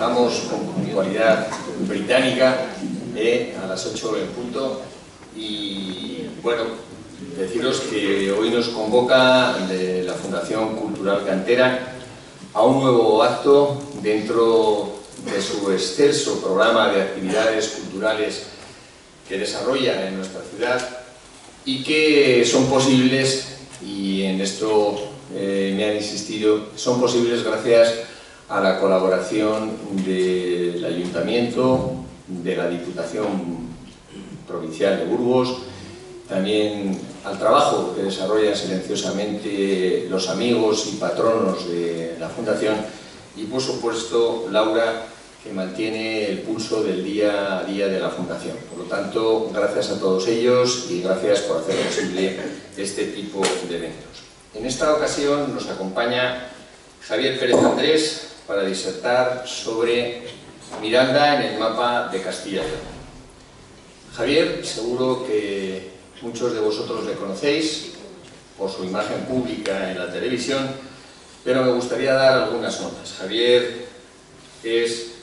Empezamos con puntualidad británica a las 8 en punto y bueno, deciros que hoy nos convoca de la Fundación Cultural Cantera a un nuevo acto dentro de su excelso programa de actividades culturales que desarrolla en nuestra ciudad y que son posibles, y en esto me han insistido, son posibles gracias a la colaboración del Ayuntamiento, de la Diputación Provincial de Burgos, también al trabajo que desarrollan silenciosamente los amigos y patronos de la Fundación y, por supuesto, Laura, que mantiene el pulso del día a día de la Fundación. Por lo tanto, gracias a todos ellos y gracias por hacer posible este tipo de eventos. En esta ocasión nos acompaña Javier Pérez Andrés para disertar sobre Miranda en el mapa de Castilla y León. Javier, seguro que muchos de vosotros le conocéis por su imagen pública en la televisión, pero me gustaría dar algunas notas. Javier es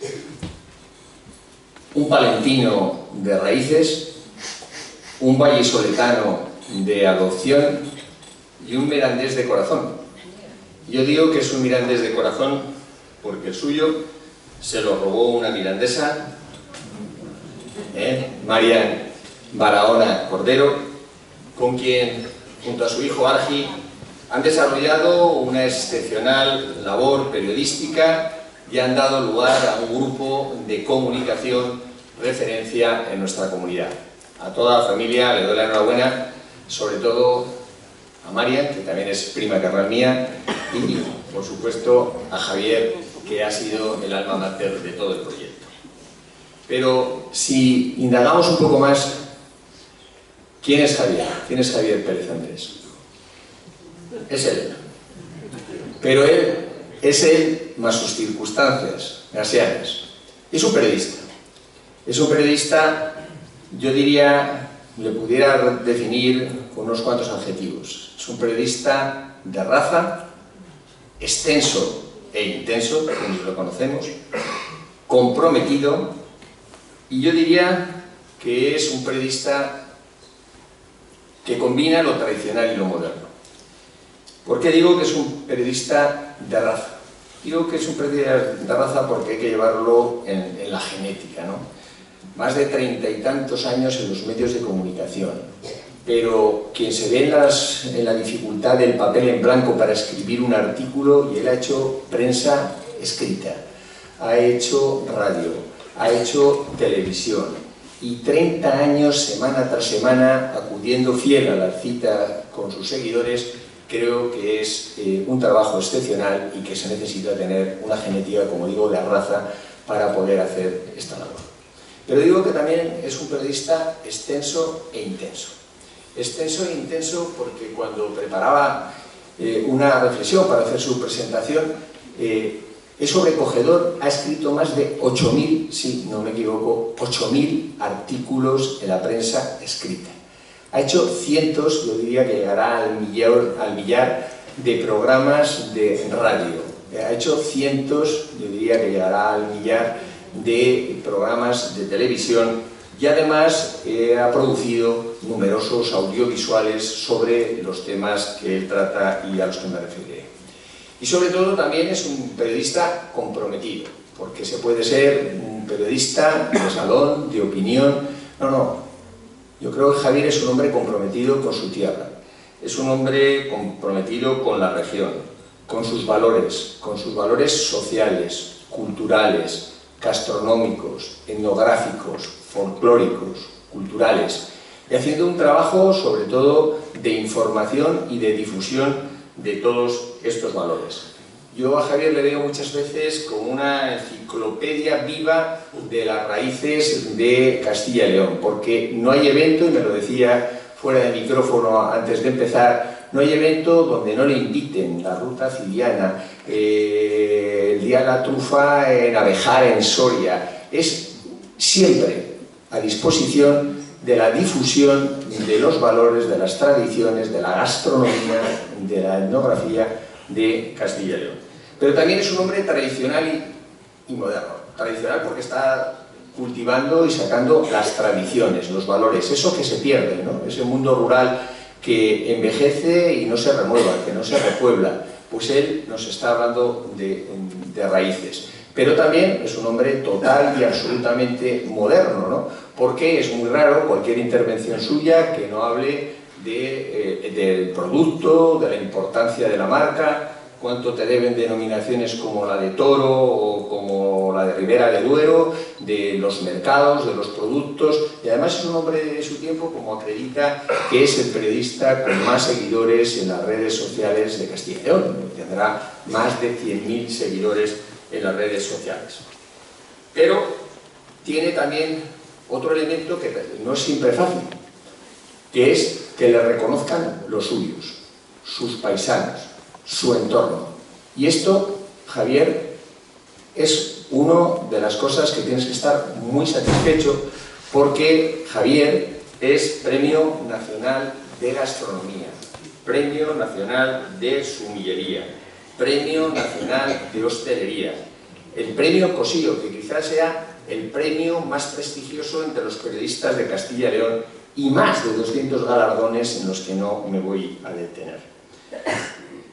un palentino de raíces, un vallisoletano de adopción y un mirandés de corazón. Yo digo que es un mirandés de corazón porque el suyo se lo robó una mirandesa, Marian Barahona Cordero, con quien, junto a su hijo Argi, han desarrollado una excepcional labor periodística y han dado lugar a un grupo de comunicación referencia en nuestra comunidad. A toda la familia le doy la enhorabuena, sobre todo a Marian, que también es prima carnal mía, y por supuesto a Javier, que ha sido el alma mater de todo el proyecto. Pero si indagamos un poco más, ¿quién es Javier? ¿Quién es Javier Pérez Andrés? Es él. Pero él es él más sus circunstancias gasianas. Es un periodista. Es un periodista, yo diría, le pudiera definir con unos cuantos adjetivos. Es un periodista de raza, extenso e intenso, como lo conocemos, comprometido, y yo diría que es un periodista que combina lo tradicional y lo moderno. ¿Por qué digo que es un periodista de raza? Digo que es un periodista de raza porque hay que llevarlo en la genética, ¿no? Más de 30 y tantos años en los medios de comunicación, pero quien se ve en la dificultad del papel en blanco para escribir un artículo, y él ha hecho prensa escrita, ha hecho radio, ha hecho televisión, y 30 años semana tras semana acudiendo fiel a la cita con sus seguidores, creo que es un trabajo excepcional y que se necesita tener una genética, como digo, de raza para poder hacer esta labor. Pero digo que también es un periodista extenso e intenso. Extenso e intenso porque cuando preparaba una reflexión para hacer su presentación, es sobrecogedor, ha escrito más de 8.000, si no me equivoco, 8.000 artículos en la prensa escrita. Ha hecho cientos, yo diría que llegará al millar de programas de radio. Ha hecho cientos, yo diría que llegará al millar de programas de televisión y además ha producido numerosos audiovisuales sobre los temas que él trata y a los que me referiré. Y sobre todo también es un periodista comprometido, porque se puede ser un periodista de salón, de opinión, no. Yo creo que Javier es un hombre comprometido con su tierra, es un hombre comprometido con la región, con sus valores sociales, culturales, gastronómicos, etnográficos, folclóricos, culturales, y haciendo un trabajo sobre todo de información y de difusión de todos estos valores. Yo a Javier le veo muchas veces como una enciclopedia viva de las raíces de Castilla y León, porque no hay evento, y me lo decía fuera de micrófono antes de empezar, no hay evento donde no le inviten la ruta ciliana, el día de la trufa en Abejar, en Soria. Es siempre a disposición de la difusión de los valores, de las tradiciones, de la gastronomía, de la etnografía de Castilla y León. Pero también es un hombre tradicional y moderno. tradicional porque está cultivando y sacando las tradiciones, los valores, eso que se pierde, ¿no? Ese mundo rural que envejece y no se renueva, que no se repuebla, pues él nos está hablando de raíces. Pero también es un hombre total y absolutamente moderno, ¿no? Porque es muy raro cualquier intervención suya que no hable del producto, de la importancia de la marca, cuánto te deben denominaciones como la de Toro o como la de Ribera de Duero, de los mercados, de los productos, y además es un hombre de su tiempo, como acredita, que es el periodista con más seguidores en las redes sociales de Castilla y León. Tendrá más de 100.000 seguidores en las redes sociales. Pero tiene también otro elemento que no es siempre fácil, que es que le reconozcan los suyos, sus paisanos, su entorno. Y esto, Javier, es una de las cosas que tienes que estar muy satisfecho, porque Javier es Premio Nacional de Gastronomía, Premio Nacional de Sumillería, Premio Nacional de Hostelería, el Premio Cosillo, que quizás sea el premio más prestigioso entre los periodistas de Castilla y León, y más de 200 galardones en los que no me voy a detener.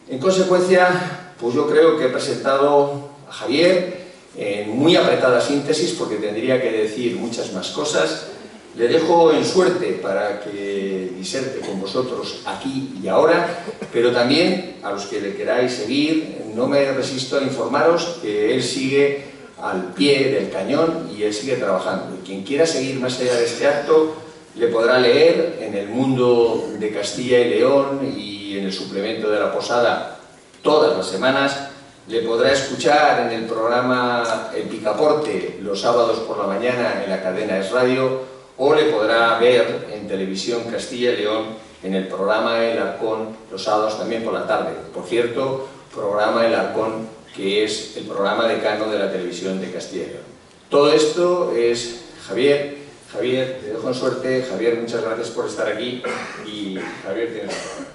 En consecuencia, pues yo creo que he presentado a Javier en muy apretada síntesis, porque tendría que decir muchas más cosas. Le dejo en suerte para que diserte con vosotros aquí y ahora, pero también a los que le queráis seguir, no me resisto a informaros que él sigue al pie del cañón y él sigue trabajando. Y quien quiera seguir más allá de este acto, le podrá leer en El Mundo de Castilla y León y en el suplemento de La Posada todas las semanas, le podrá escuchar en el programa El Picaporte los sábados por la mañana en la cadena Es Radio, o le podrá ver en Televisión Castilla y León en el programa El Arcón los sábados también por la tarde. Por cierto, programa El Arcón, que es el programa decano de la televisión de Castilla y León. Todo esto es Javier. Javier, te dejo en suerte. Javier, muchas gracias por estar aquí. Y Javier, tienes la palabra.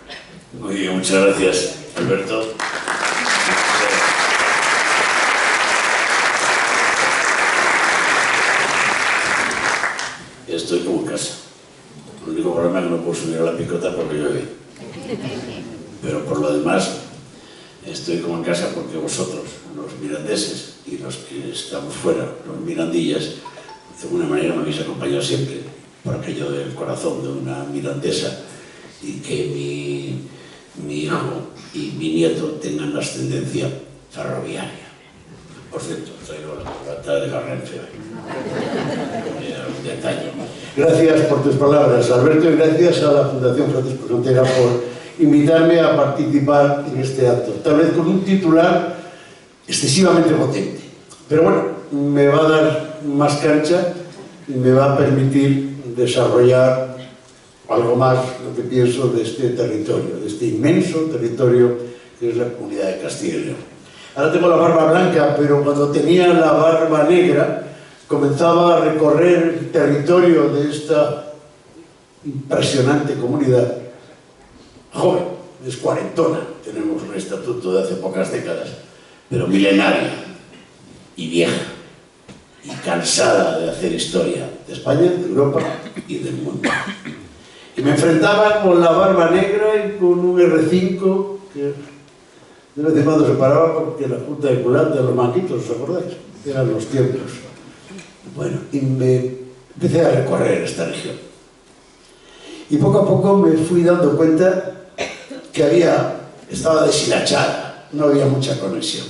Muy bien, muchas gracias, Alberto. Estoy como en casa. El único problema es que no puedo subir a la picota porque llueve. Pero por lo demás, estoy como en casa porque vosotros, los mirandeses y los que estamos fuera, los mirandillas, de alguna manera me habéis acompañado siempre por aquello del corazón de una mirandesa, y que mi hijo y mi nieto tengan la ascendencia ferroviaria. Por cierto, traigo la corbata de la Renfe de antaño. Gracias por tus palabras, Alberto, y gracias a la Fundación Francisco Frontera por invitarme a participar en este acto, tal vez con un titular excesivamente potente. Pero bueno, me va a dar más cancha y me va a permitir desarrollar algo más lo que pienso de este territorio, de este inmenso territorio que es la Comunidad de Castilla y León. Ahora tengo la barba blanca, pero cuando tenía la barba negra comenzaba a recorrer el territorio de esta impresionante comunidad. Joven, es cuarentona, tenemos un estatuto de hace pocas décadas, pero milenaria y vieja y cansada de hacer historia de España, de Europa y del mundo. Y me enfrentaba con la barba negra y con un R5 que de vez en cuando se paraba porque la junta de cuidado de los manquitos, ¿os acordáis? Eran los tiempos. Bueno, y me empecé a recorrer esta región. Y poco a poco me fui dando cuenta que estaba deshilachada, no había mucha conexión.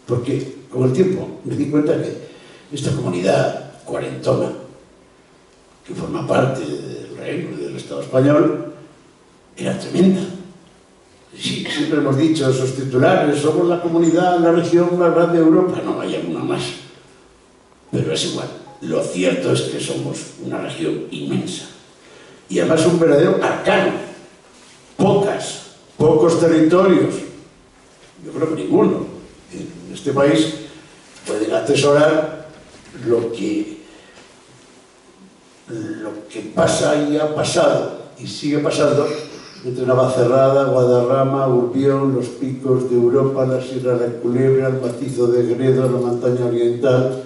Porque con el tiempo me di cuenta que esta comunidad cuarentona, que forma parte del reino del Estado español, era tremenda. Sí, siempre hemos dicho esos titulares, somos la comunidad, la región más grande de Europa. No, hay alguna más. Pero es igual. Lo cierto es que somos una región inmensa. Y además un verdadero arcano. Pocos territorios, yo creo que ninguno, en este país pueden atesorar lo que pasa y ha pasado y sigue pasando entre Navacerrada, Guadarrama, Urbión, los picos de Europa, la Sierra de la Culebra, el macizo de Gredo, la montaña oriental,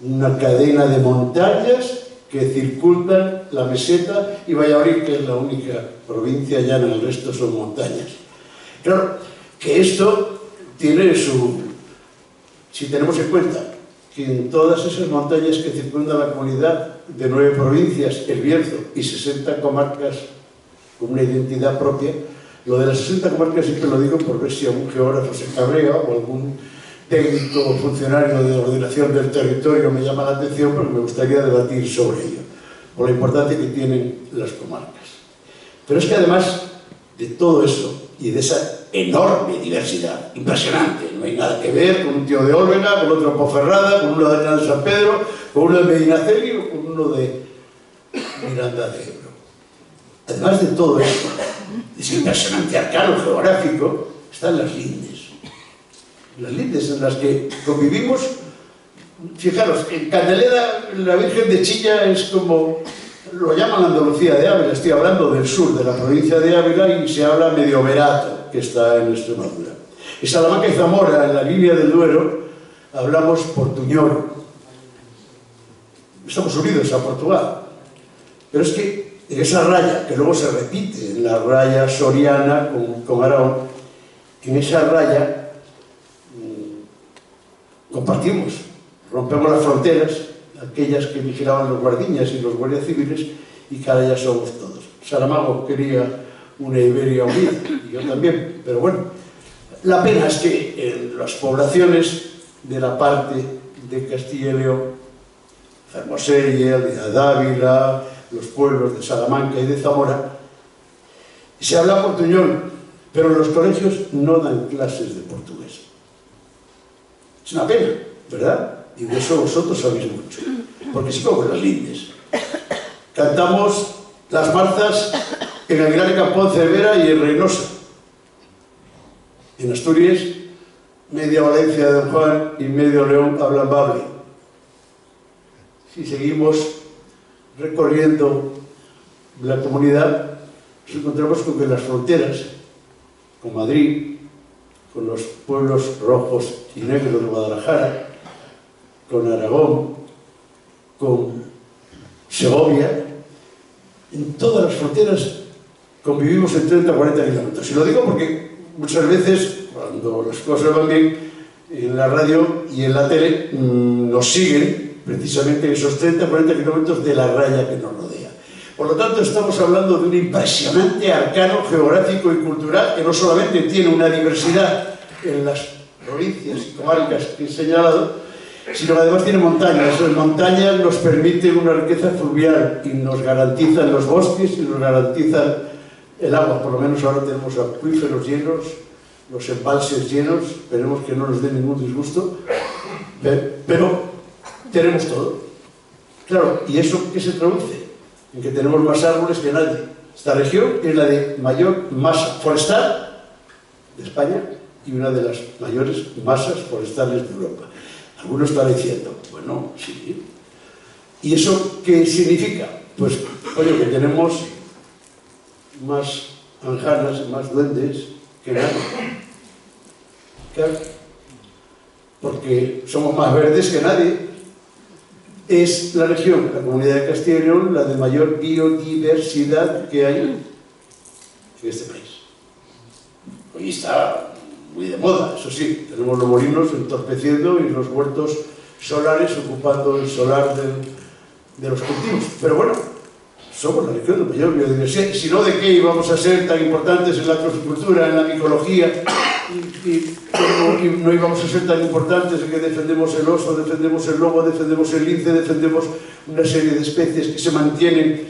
una cadena de montañas que circundan la meseta y Valladolid, que es la única provincia llana, el resto son montañas. Claro, que esto tiene su... Si tenemos en cuenta que en todas esas montañas que circundan la comunidad de 9 provincias, El Bierzo, y 60 comarcas con una identidad propia, lo de las 60 comarcas siempre lo digo por ver si algún geógrafo se cabrea o algún técnico o funcionario de ordenación del territorio me llama la atención, porque me gustaría debatir sobre ello, por la importancia que tienen las comarcas. Pero es que además de todo eso y de esa enorme diversidad, impresionante, no hay nada que ver con un tío de Olvega, con otro en Ponferrada, con uno de Arenal de San Pedro, con uno de Medinaceli o con uno de Miranda de Ebro. Además de todo esto, ese impresionante arcano geográfico, están las lindes. Las lindes en las que convivimos. Fijaros, en Candeleda la Virgen de Chilla es como, lo llaman Andalucía de Ávila, estoy hablando del sur de la provincia de Ávila y se habla medio verato, que está en Extremadura. En Salamanca y Zamora, en la línea del Duero, hablamos portuñol. Estamos unidos a Portugal. Pero es que en esa raya, que luego se repite en la raya soriana con Aragón, en esa raya compartimos, rompemos las fronteras, aquellas que vigilaban los guardiñas y los guardias civiles, y que ahora ya somos todos. Saramago quería una Iberia unida, y yo también, pero bueno, la pena es que en las poblaciones de la parte de Castilla y León, Fermoselle, de Dávila, los pueblos de Salamanca y de Zamora, se habla portuñol, pero en los colegios no dan clases de portugués. Es una pena, ¿verdad? Y de eso vosotros sabéis mucho. Porque sí, como en las lindes. Cantamos las marzas en Aguilar de Campón, Cervera y en Reynosa. En Asturias, media Valencia de Don Juan y medio León hablan bable. Si seguimos recorriendo la comunidad, nos encontramos con que las fronteras, con Madrid, con los pueblos rojos y negros de Guadalajara, con Aragón, con Segovia, en todas las fronteras convivimos en 30 o 40 kilómetros. Y lo digo porque muchas veces, cuando las cosas van bien, en la radio y en la tele nos siguen precisamente esos 30 o 40 kilómetros de la raya que nos rodea. Por lo tanto, estamos hablando de un impresionante arcano geográfico y cultural que no solamente tiene una diversidad en las provincias y comarcas que he señalado, sino que además tiene montañas. Las montañas nos permiten una riqueza fluvial y nos garantizan los bosques y nos garantizan el agua. Por lo menos ahora tenemos acuíferos llenos, los embalses llenos, esperemos que no nos dé ningún disgusto, pero tenemos todo. Claro, ¿y eso qué se traduce? En que tenemos más árboles que nadie. Esta región es la de mayor masa forestal de España y una de las mayores masas forestales de Europa. Algunos están diciendo, bueno, sí. ¿Y eso qué significa? Pues, oye, que tenemos más anjanas, más duendes que nadie. Claro, porque somos más verdes que nadie. Es la región, la Comunidad de Castilla y León, la de mayor biodiversidad que hay en este país. Hoy está muy de moda, eso sí, tenemos los molinos entorpeciendo y los huertos solares ocupando el solar de los cultivos. Pero bueno, somos la región de mayor biodiversidad. Si no, ¿de qué íbamos a ser tan importantes en la agricultura, en la micología? Y no íbamos a ser tan importantes en que defendemos el oso, defendemos el lobo, defendemos el lince, defendemos una serie de especies que se mantienen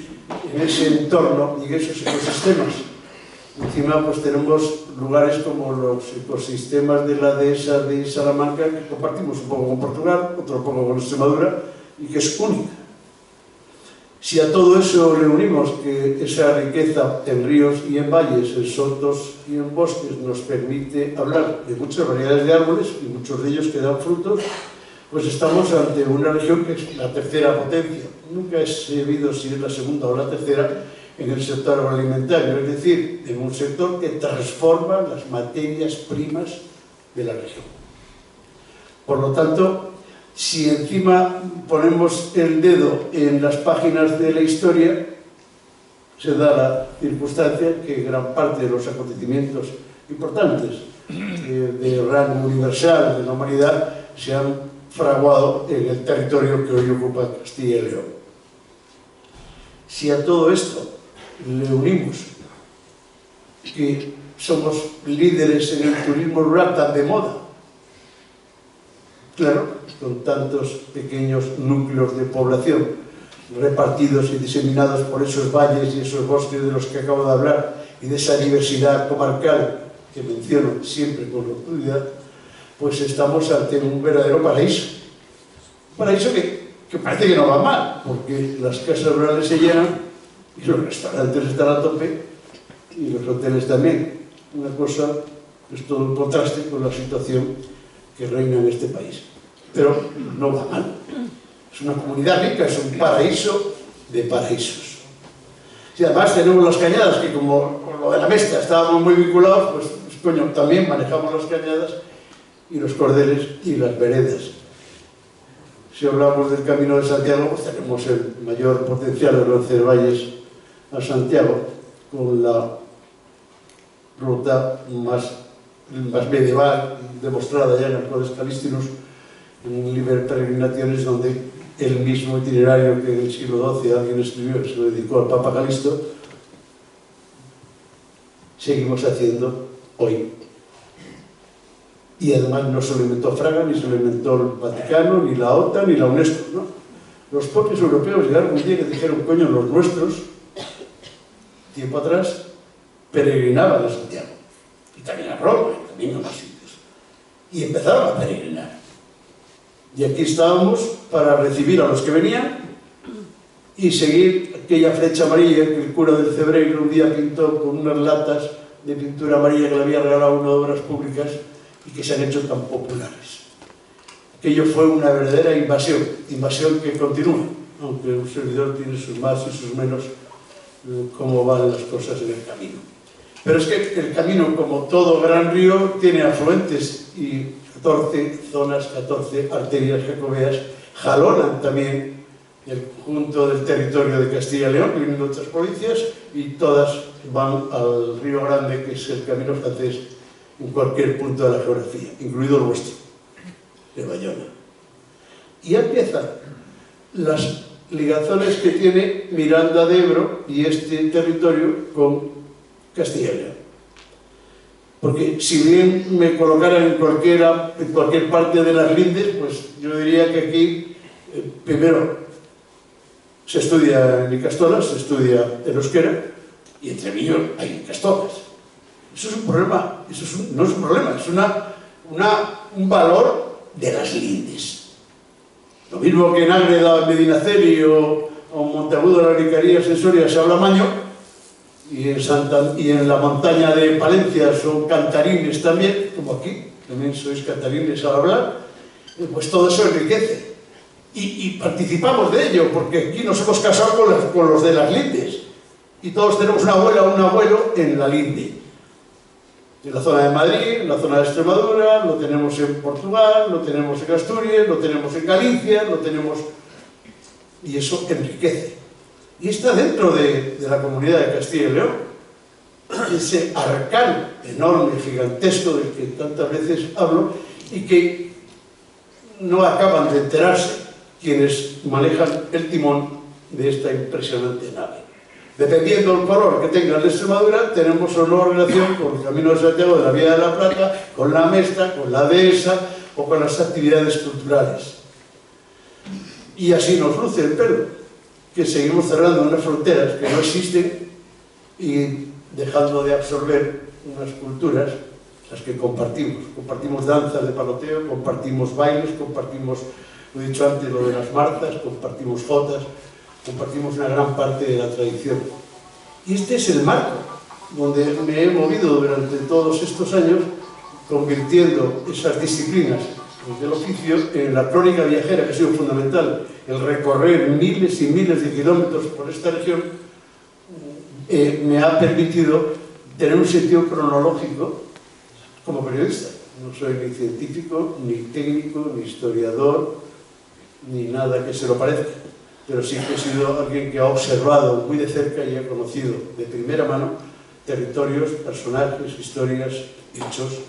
en ese entorno y en esos ecosistemas. Encima pues tenemos lugares como los ecosistemas de la dehesa de Salamanca, que compartimos un poco con Portugal, otro poco con Extremadura, y que es única. Si a todo eso le unimos que esa riqueza en ríos y en valles, en sotos y en bosques nos permite hablar de muchas variedades de árboles y muchos de ellos que dan frutos, pues estamos ante una región que es la tercera potencia. Nunca he sabido si es la segunda o la tercera en el sector agroalimentario, es decir, en un sector que transforma las materias primas de la región. Por lo tanto, si encima ponemos el dedo en las páginas de la historia, se da la circunstancia que gran parte de los acontecimientos importantes de rango universal de la humanidad se han fraguado en el territorio que hoy ocupa Castilla y León. Si a todo esto le unimos que somos líderes en el turismo rural tan de moda, claro, con tantos pequeños núcleos de población repartidos y diseminados por esos valles y esos bosques de los que acabo de hablar y de esa diversidad comarcal que menciono siempre con rotundidad, pues estamos ante un verdadero paraíso. Un paraíso que parece que no va mal, porque las casas rurales se llenan y los restaurantes están a tope y los hoteles también. Una cosa es todo un contraste con la situación que reina en este país. Pero no va mal. Es una comunidad rica, es un paraíso de paraísos. Y además tenemos las cañadas, que como con lo de la mesta estábamos muy vinculados, pues coño, también manejamos las cañadas y los cordeles y las veredas. Si hablamos del Camino de Santiago, pues tenemos el mayor potencial de Roncesvalles a Santiago, con la ruta más medieval, demostrada ya en el Codex Calixtinus, en Liber Peregrinationes, donde el mismo itinerario que en el siglo XII alguien escribió, que se lo dedicó al Papa Calixto, seguimos haciendo hoy. Y además no se lo inventó Fraga, ni se lo inventó el Vaticano, ni la OTAN, ni la UNESCO, ¿no? Los propios europeos llegaron un día que dijeron, coño, los nuestros, tiempo atrás, peregrinaban a Santiago. Y también a Roma, y también a más sitios. Y empezaron a peregrinar. Y aquí estábamos para recibir a los que venían y seguir aquella flecha amarilla que el cura del Cebreiro un día pintó con unas latas de pintura amarilla que le había regalado una de Obras Públicas y que se han hecho tan populares. Aquello fue una verdadera invasión que continúa, aunque un servidor tiene sus más y sus menos, cómo van las cosas en el camino. Pero es que el camino, como todo gran río, tiene afluentes y 14 zonas, 14 arterias jacobeas jalonan también el conjunto del territorio de Castilla y León, que vienen de otras provincias, y todas van al Río Grande, que es el camino francés, en cualquier punto de la geografía, incluido el vuestro, de Bayona. Y ya empiezan las ligazones que tiene Miranda de Ebro y este territorio con Castilla y León. Porque si bien me colocaran en cualquier parte de las lindes, pues yo diría que aquí, primero, se estudia en Icastolas, se estudia en euskera, y entre ellos hay Icastolas. Eso es un problema, no es un problema, es un valor de las lindes. Lo mismo que en Ágreda, Medinaceli o Monteagudo, la Ricarías, en Soria se habla maño, y en la montaña de Palencia son cantarines también, como aquí, también sois cantarines al hablar, pues todo eso enriquece. Y participamos de ello, porque aquí nos hemos casado con los de las lindes, y todos tenemos una abuela o un abuelo en la linde. En la zona de Madrid, en la zona de Extremadura, lo tenemos en Portugal, lo tenemos en Asturias, lo tenemos en Galicia, lo tenemos... Y eso enriquece. Y está dentro de la comunidad de Castilla y León. Ese arcán enorme, gigantesco, del que tantas veces hablo, y que no acaban de enterarse quienes manejan el timón de esta impresionante nave. Dependiendo del color que tenga de Extremadura, tenemos o no relación con el Camino de Santiago de la Vía de la Plata, con la Mesta, con la Dehesa o con las actividades culturales. Y así nos luce el pelo, que seguimos cerrando unas fronteras que no existen y dejando de absorber unas culturas, las que compartimos. Compartimos danzas de paloteo, compartimos bailes, compartimos, lo he dicho antes, lo de las marzas, compartimos jotas, compartimos una gran parte de la tradición. Y este es el marco donde me he movido durante todos estos años, convirtiendo esas disciplinas del oficio en la crónica viajera, que ha sido fundamental, el recorrer miles y miles de kilómetros por esta región, me ha permitido tener un sentido cronológico como periodista. No soy ni científico, ni técnico, ni historiador, ni nada que se lo parezca, pero sí que he sido alguien que ha observado muy de cerca y ha conocido de primera mano territorios, personajes, historias, hechos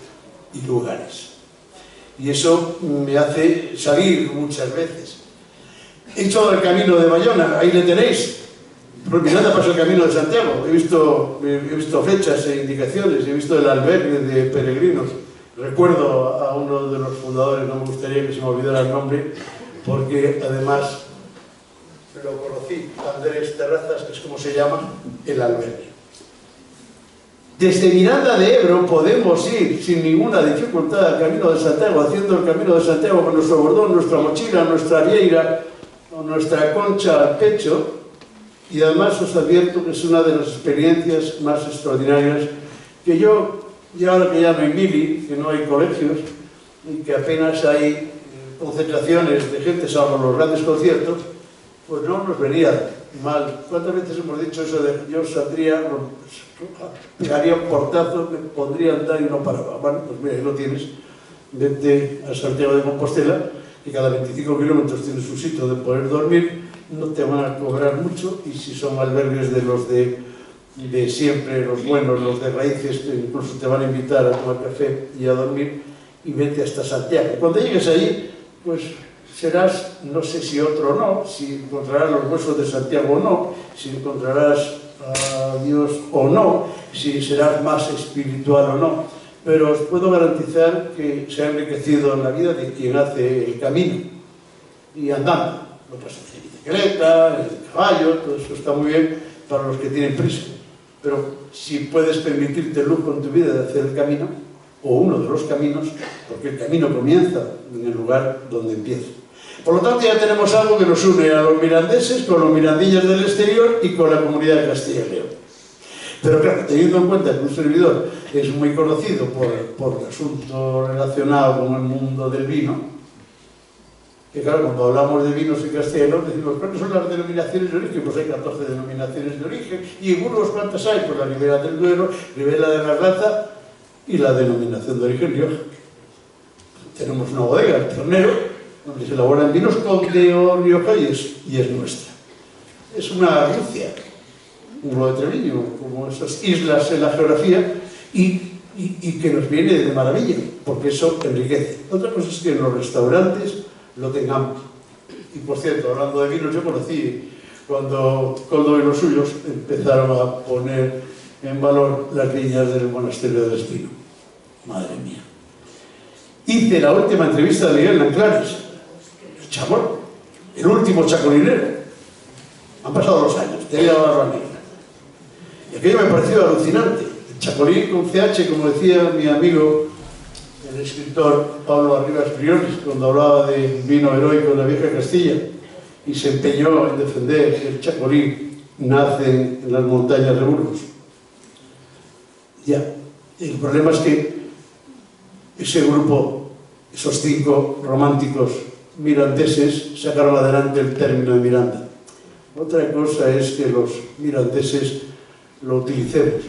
y lugares. Y eso me hace salir muchas veces. He hecho el camino de Bayona, ahí le tenéis. Por Miranda pasó el camino de Santiago. He visto flechas e indicaciones, he visto el albergue de peregrinos. Recuerdo a uno de los fundadores, no me gustaría que se me olvidara el nombre, porque además lo conocí, Andrés Terrazas, que es como se llama el albergue. Desde Miranda de Ebro podemos ir sin ninguna dificultad al Camino de Santiago, haciendo el Camino de Santiago con nuestro bordón, nuestra mochila, nuestra vieira o nuestra concha al pecho, y además os advierto que es una de las experiencias más extraordinarias que yo, y ahora que ya no hay mili, que no hay colegios y que apenas hay concentraciones de gente salvo los grandes conciertos, pues no nos venía mal. ¿Cuántas veces hemos dicho eso de yo saldría, pegaría un portazo, me pondría a andar y no paraba? Bueno, pues mira, ahí lo tienes. Vete a Santiago de Compostela, que cada 25 kilómetros tienes un sitio donde poder dormir, no te van a cobrar mucho, y si son albergues de los de siempre, los buenos, los de raíces, incluso te van a invitar a tomar café y a dormir, y vete hasta Santiago. Cuando llegues allí, pues serás, no sé si otro o no, si encontrarás los huesos de Santiago o no, si encontrarás a Dios o no, si serás más espiritual o no, pero os puedo garantizar que se ha enriquecido en la vida de quien hace el camino, y andando. Lo puedes hacer en bicicleta, en caballo, todo eso está muy bien para los que tienen prisa, pero si puedes permitirte el lujo en tu vida de hacer el camino, o uno de los caminos, porque el camino comienza en el lugar donde empieza. Por lo tanto, ya tenemos algo que nos une a los mirandeses con los mirandillas del exterior y con la comunidad de Castilla y León. Pero claro, teniendo en cuenta que un servidor es muy conocido por el asunto relacionado con el mundo del vino, que claro, cuando hablamos de vinos en Castilla y León decimos, ¿cuáles son las denominaciones de origen? Pues hay 14 denominaciones de origen. ¿Y en Burgos cuántas hay? Pues la Ribera del Duero, Ribera de la Garraza y la denominación de origen Rioja. Tenemos una bodega, el Ternero, donde se elaboran vinos Conde o Rioja, y es nuestra. Es una Rusia, un lo de Treviño, como esas islas en la geografía, y que nos viene de maravilla, porque eso enriquece. Otra cosa es que en los restaurantes lo tengamos. Y por cierto, hablando de vinos, yo conocí cuando Coldo y los suyos empezaron a poner en valor las viñas del monasterio del Espino. Madre mía. Hice la última entrevista de Miguel Nanclares, el Chamorro, el último chacolinero. Han pasado los años, te he ido a la Barba Negra. Y aquello me pareció alucinante. El chacolín con CH, como decía mi amigo, el escritor Pablo Arribas Briones, cuando hablaba de vino heroico en la vieja Castilla, y se empeñó en defender que el chacolín nace en las montañas de Burgos. Ya, el problema es que ese grupo, esos 5 románticos mirandeses, sacaron adelante el término de Miranda. Otra cosa es que los mirandeses lo utilicemos.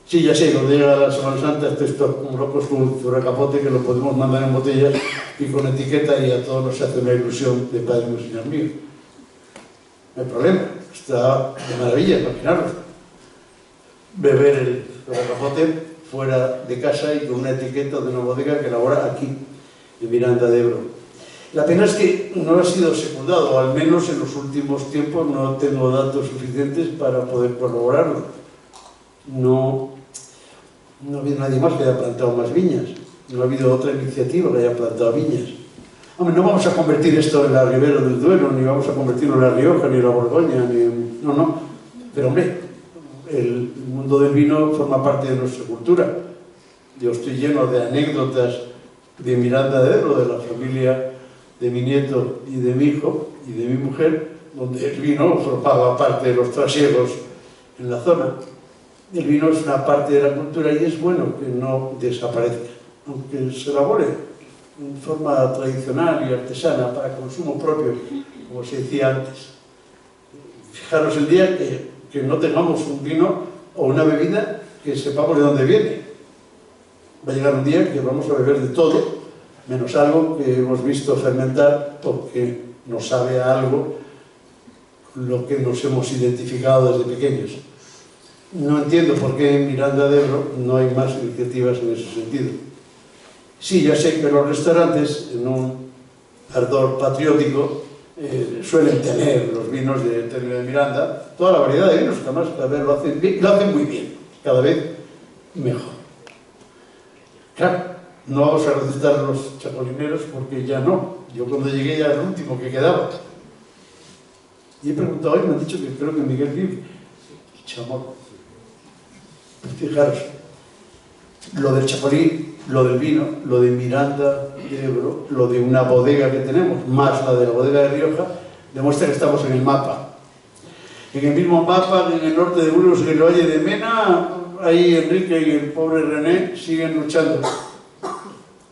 Sí, ya sé, cuando llega la Semana Santa, esto como locos con un zurracapote que lo podemos mandar en botellas y con etiqueta, y a todos nos hace una ilusión de Padre mío, Señor mío. No hay problema, está de maravilla, imaginaros. Beber el zurracapote fuera de casa y con una etiqueta de una bodega que elabora aquí, en Miranda de Ebro. La pena es que no ha sido secundado, o al menos en los últimos tiempos no tengo datos suficientes para poder corroborarlo. No ha habido nadie más que haya plantado más viñas, no ha habido otra iniciativa que haya plantado viñas. Hombre, no vamos a convertir esto en la Ribera del Duero, ni vamos a convertirlo en la Rioja, ni en la Borgoña, no. Pero hombre, el mundo del vino forma parte de nuestra cultura. Yo estoy lleno de anécdotas de Miranda de Ebro, de la familia de mi nieto y de mi hijo y de mi mujer, donde el vino formaba parte de los trasiegos en la zona. El vino es una parte de la cultura y es bueno que no desaparezca, aunque se elabore en forma tradicional y artesana para consumo propio, como se decía antes. Fijaros el día que que no tengamos un vino o una bebida que sepamos de dónde viene. Va a llegar un día que vamos a beber de todo, menos algo que hemos visto fermentar porque nos sabe a algo con lo que nos hemos identificado desde pequeños. No entiendo por qué en Miranda de Ebro no hay más iniciativas en ese sentido. Sí, ya sé que los restaurantes, en un ardor patriótico, suelen tener los vinos de término de Miranda, toda la variedad de vinos, que además cada vez lo hacen muy bien, cada vez mejor. Claro, no vamos a recetar los chapolineros porque ya no. Yo cuando llegué ya era el último que quedaba. Y he preguntado, hoy me han dicho que creo que Miguel vive. Chamorro. Fijaros, lo del chapolí, lo del vino, lo de Miranda de Ebro, lo de una bodega que tenemos, más la de la bodega de Rioja, demuestra que estamos en el mapa. En el mismo mapa, en el norte de Burgos, en el Valle de Mena, ahí Enrique y el pobre René siguen luchando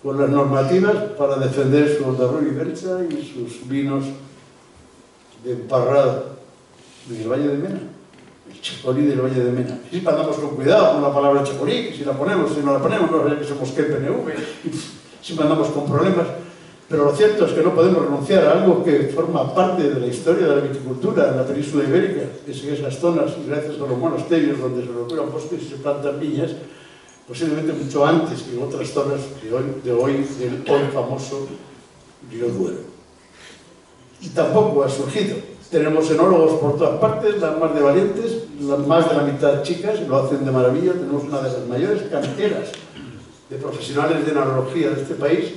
con las normativas para defender su Ondarroa y Belcha y sus vinos de emparrada en el Valle de Mena. El chapolí del Valle de Mena. Y siempre andamos con cuidado con la palabra chapolí, que si la ponemos, si no la ponemos, no sé que somos que PNV, y siempre andamos con problemas. Pero lo cierto es que no podemos renunciar a algo que forma parte de la historia de la viticultura en la península ibérica, es en esas zonas, gracias a los monasterios donde se recuperan bosques y se plantan viñas, posiblemente mucho antes que en otras zonas del hoy famoso Río Duero. Y tampoco ha surgido. Tenemos enólogos por todas partes, las más de valientes, las más de la mitad chicas, lo hacen de maravilla. Tenemos una de las mayores canteras de profesionales de enología de este país,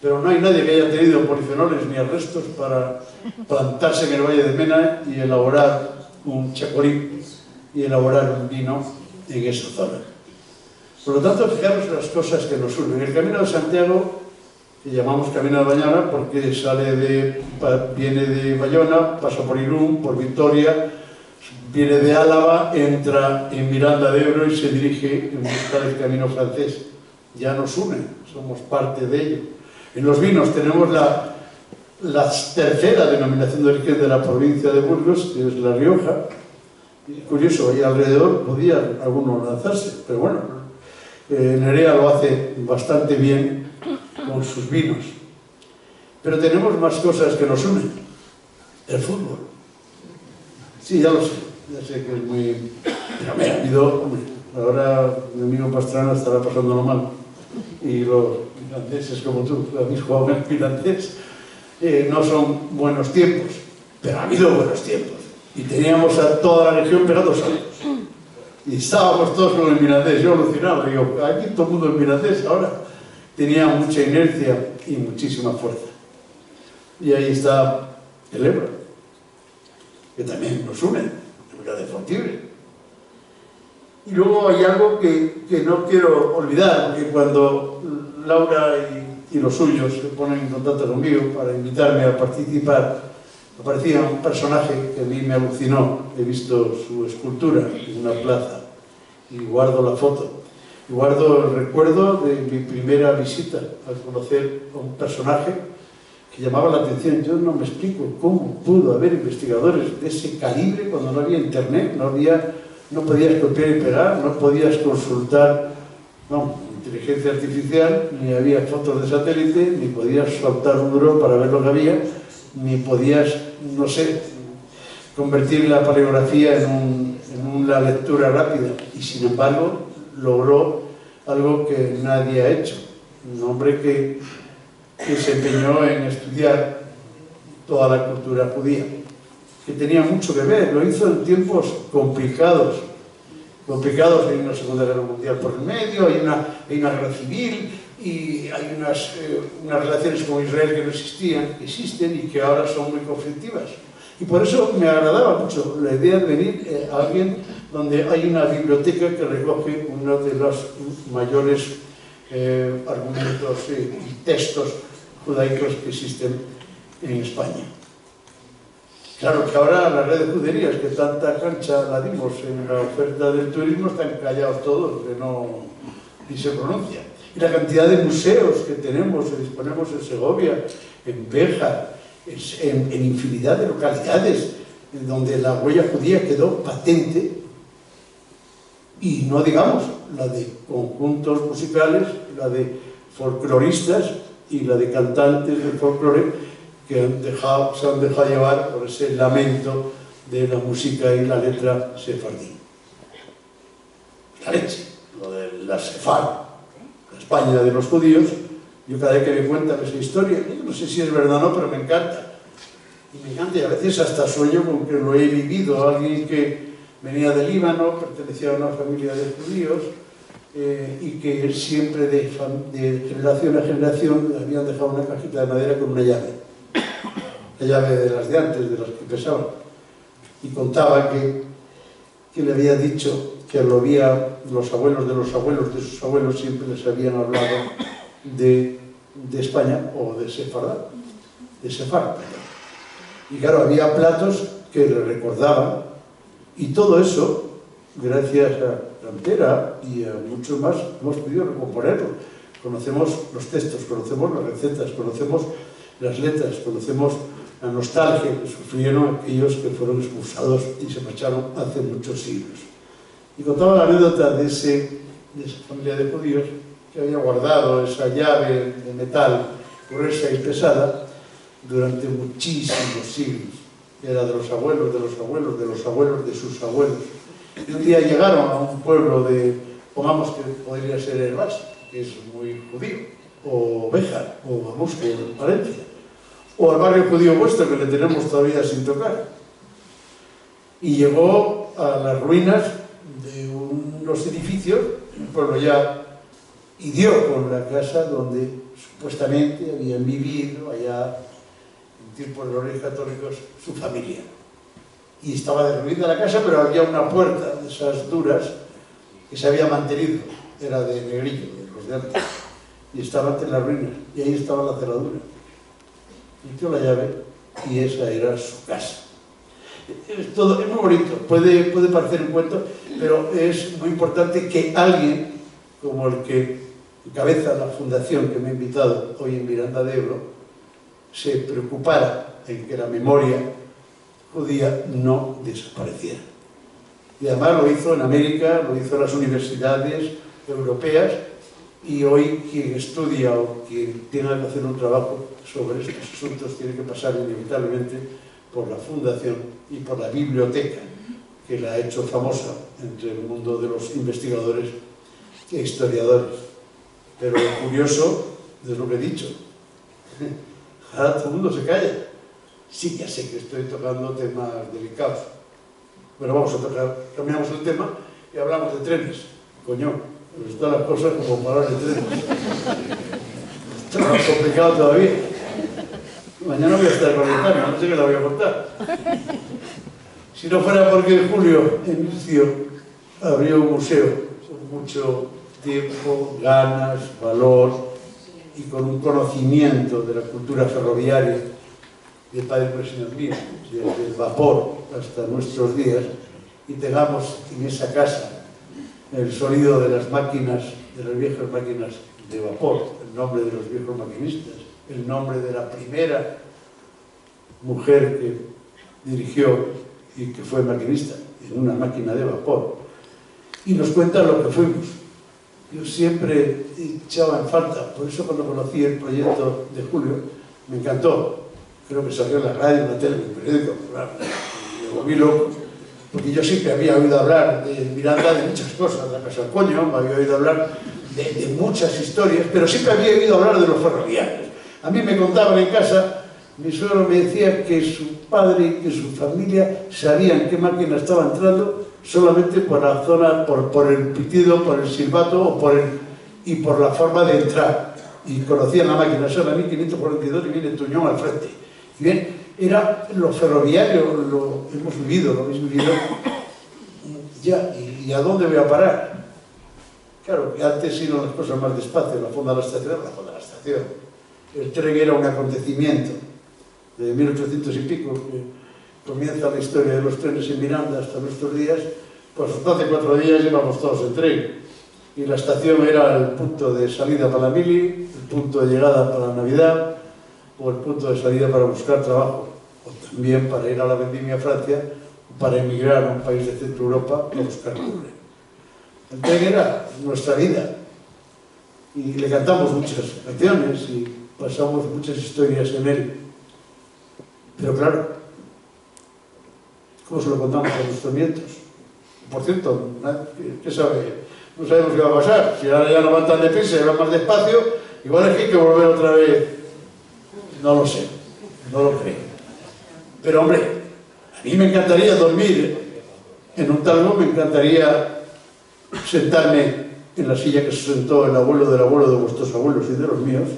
pero no hay nadie que haya tenido polifenoles ni arrestos para plantarse en el Valle de Mena y elaborar un chapolí y elaborar un vino en esa zona. Por lo tanto, fijaros en las cosas que nos unen. El Camino de Santiago, que llamamos Camino de Bayona porque viene de Bayona, pasa por Irún, por Vitoria, viene de Álava, entra en Miranda de Ebro y se dirige en busca del camino francés. Ya nos une, somos parte de ello. En los vinos tenemos la tercera denominación de origen de la provincia de Burgos, que es La Rioja. Y curioso, ahí alrededor podían algunos lanzarse, pero bueno, Nerea lo hace bastante bien con sus vinos. Pero tenemos más cosas que nos unen. El fútbol. Sí, ya lo sé. Ya sé que es muy... Pero me ha habido... Ahora mi amigo Pastrana estará pasándolo mal. Y los mirandeses como tú, que habéis jugado en finlandés, no son buenos tiempos. Pero ha habido buenos tiempos. Y teníamos a toda la región pegados a ellos. Y estábamos todos con el mirandés. Yo alucinaba. Digo, aquí todo el mundo es mirandés ahora. Tenía mucha inercia y muchísima fuerza. Y ahí está el Ebro, que también nos une, la de Fontibre. Y luego hay algo que no quiero olvidar, porque cuando Laura y los suyos se ponen en contacto conmigo para invitarme a participar, aparecía un personaje que a mí me alucinó. He visto su escultura en una plaza y guardo la foto. Y guardo el recuerdo de mi primera visita al conocer a un personaje que llamaba la atención. Yo no me explico cómo pudo haber investigadores de ese calibre cuando no había internet, no podías copiar y pegar, no podías consultar inteligencia artificial, ni había fotos de satélite, ni podías soltar un dron para ver lo que había, ni podías, no sé, convertir la paleografía en una lectura rápida. Y sin embargo logró algo que nadie ha hecho. Un hombre que se empeñó en estudiar toda la cultura judía, que tenía mucho que ver. Lo hizo en tiempos complicados. Hay una Segunda Guerra Mundial por el medio, hay una guerra civil y hay unas relaciones con Israel que no existían, que existen y que ahora son muy conflictivas. Y por eso me agradaba mucho la idea de venir a alguien donde hay una biblioteca que recoge uno de los mayores argumentos y textos judaicos que existen en España. Claro que ahora la red de juderías, que tanta cancha la dimos en la oferta del turismo, están callados todos, que ni se pronuncia. Y la cantidad de museos que tenemos, que disponemos en Segovia, en Béjar, en infinidad de localidades, donde la huella judía quedó patente, y no digamos la de conjuntos musicales, la de folcloristas y la de cantantes de folclore que se han dejado llevar por ese lamento de la música y la letra sefardí. La leche, lo de la Sefard, la España de los judíos. Yo cada vez que me cuentan esa historia, no sé si es verdad o no, pero me encanta. Y me encanta, y a veces hasta sueño con que lo he vivido. Alguien que venía del Líbano, pertenecía a una familia de judíos, y que él siempre de generación a generación le habían dejado una cajita de madera con una llave. La llave de las de antes, de las que pesaban. Y contaba que le había dicho que los abuelos de sus abuelos siempre les habían hablado de España o de Sefardá, de Sefard. Y claro, había platos que le recordaban, y todo eso, gracias a Cantera y a muchos más, hemos podido recomponerlo. Conocemos los textos, conocemos las recetas, conocemos las letras, conocemos la nostalgia que sufrieron aquellos que fueron expulsados y se marcharon hace muchos siglos. Y contaba la anécdota de esa familia de judíos que había guardado esa llave de metal gruesa y pesada durante muchísimos siglos. Era de los abuelos, de los abuelos, de los abuelos, de sus abuelos. Y un día llegaron a un pueblo pongamos que podría ser Herbás, que es muy judío, o Béjar, o Amusco, en Valencia, o al barrio judío vuestro, que le tenemos todavía sin tocar. Y llegó a las ruinas de unos edificios, un pueblo ya, y dio con la casa donde supuestamente habían vivido allá en tiempos de los Reyes Católicos su familia. Y estaba derruida la casa, pero había una puerta de esas duras que se había mantenido, era de negrillo, de los de antes, y estaba ante las ruinas, y ahí estaba la cerradura. Metió la llave y esa era su casa. Es muy bonito, puede parecer un cuento, pero es muy importante que alguien como el que encabeza la fundación que me ha invitado hoy en Miranda de Ebro se preocupara en que la memoria judía no desapareciera. Y además lo hizo en América, lo hizo en las universidades europeas, y hoy quien estudia o quien tenga que hacer un trabajo sobre estos asuntos tiene que pasar inevitablemente por la fundación y por la biblioteca, que la ha hecho famosa entre el mundo de los investigadores e historiadores. Pero lo curioso es lo que he dicho. Ahora todo el mundo se calla. Sí, ya sé que estoy tocando temas delicados. Bueno, vamos a tocar, cambiamos el tema y hablamos de trenes. Coño, pues están las cosas como para hablar de trenes. Está más complicado todavía. Mañana voy a estar con el tema, no sé qué la voy a contar. Si no fuera porque Julio Inicio abrió un museo con mucho tiempo, ganas, valor y con un conocimiento de la cultura ferroviaria del padre presidente mío, desde el vapor hasta nuestros días, y tengamos en esa casa el sonido de las máquinas, de las viejas máquinas de vapor, el nombre de los viejos maquinistas, el nombre de la primera mujer que dirigió y que fue maquinista en una máquina de vapor, y nos cuenta lo que fuimos. Yo siempre echaba en falta, por eso cuando conocí el proyecto de Julio, me encantó. Creo que salió en la radio, en la tele, en el periódico, me volví loco, porque yo siempre había oído hablar de Miranda de muchas cosas, de la Casa del Coño, me había oído hablar de muchas historias, pero siempre había oído hablar de los ferroviarios. A mí me contaban en casa, mi suegro me decía que su padre y que su familia sabían qué máquina estaba entrando solamente por la zona, por el pitido, por el silbato y por la forma de entrar. Y conocían la máquina, esa era la 1542 y viene Tuñón al frente. Y bien, era lo ferroviario, lo hemos vivido, lo habéis vivido. Ya, ¿y a dónde voy a parar? Claro, que antes iban las cosas más despacio, la fonda de la estación, El tren era un acontecimiento de 1800 y pico, que comienza la historia de los trenes en Miranda hasta nuestros días. Pues hace 4 días íbamos todos en tren. Y la estación era el punto de salida para la mili, el punto de llegada para la Navidad, o el punto de salida para buscar trabajo. o también para ir a la vendimia a Francia, o para emigrar a un país de Centro Europa a buscar lumbre. El tren era nuestra vida, y le cantamos muchas canciones y pasamos muchas historias en él. Pero claro, ¿cómo se lo contamos a nuestros nietos? Por cierto, ¿qué sabe? No sabemos qué va a pasar. Si ahora ya no van tan deprisa y van más despacio, igual es que hay que volver otra vez. No lo sé, no lo creo. Pero hombre, a mí me encantaría dormir en un talgo, me encantaría sentarme en la silla que se sentó el abuelo de vuestros abuelos y de los míos.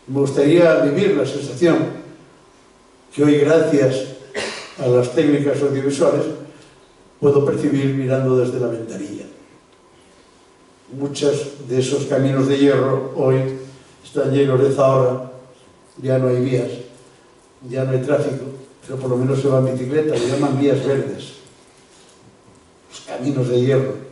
Me gustaría vivir la sensación que hoy, gracias a las técnicas audiovisuales, puedo percibir mirando desde la ventanilla. Muchos de esos caminos de hierro hoy están llenos de zahorra, ya no hay vías, ya no hay tráfico, pero por lo menos se va en bicicleta, le llaman vías verdes. Los caminos de hierro.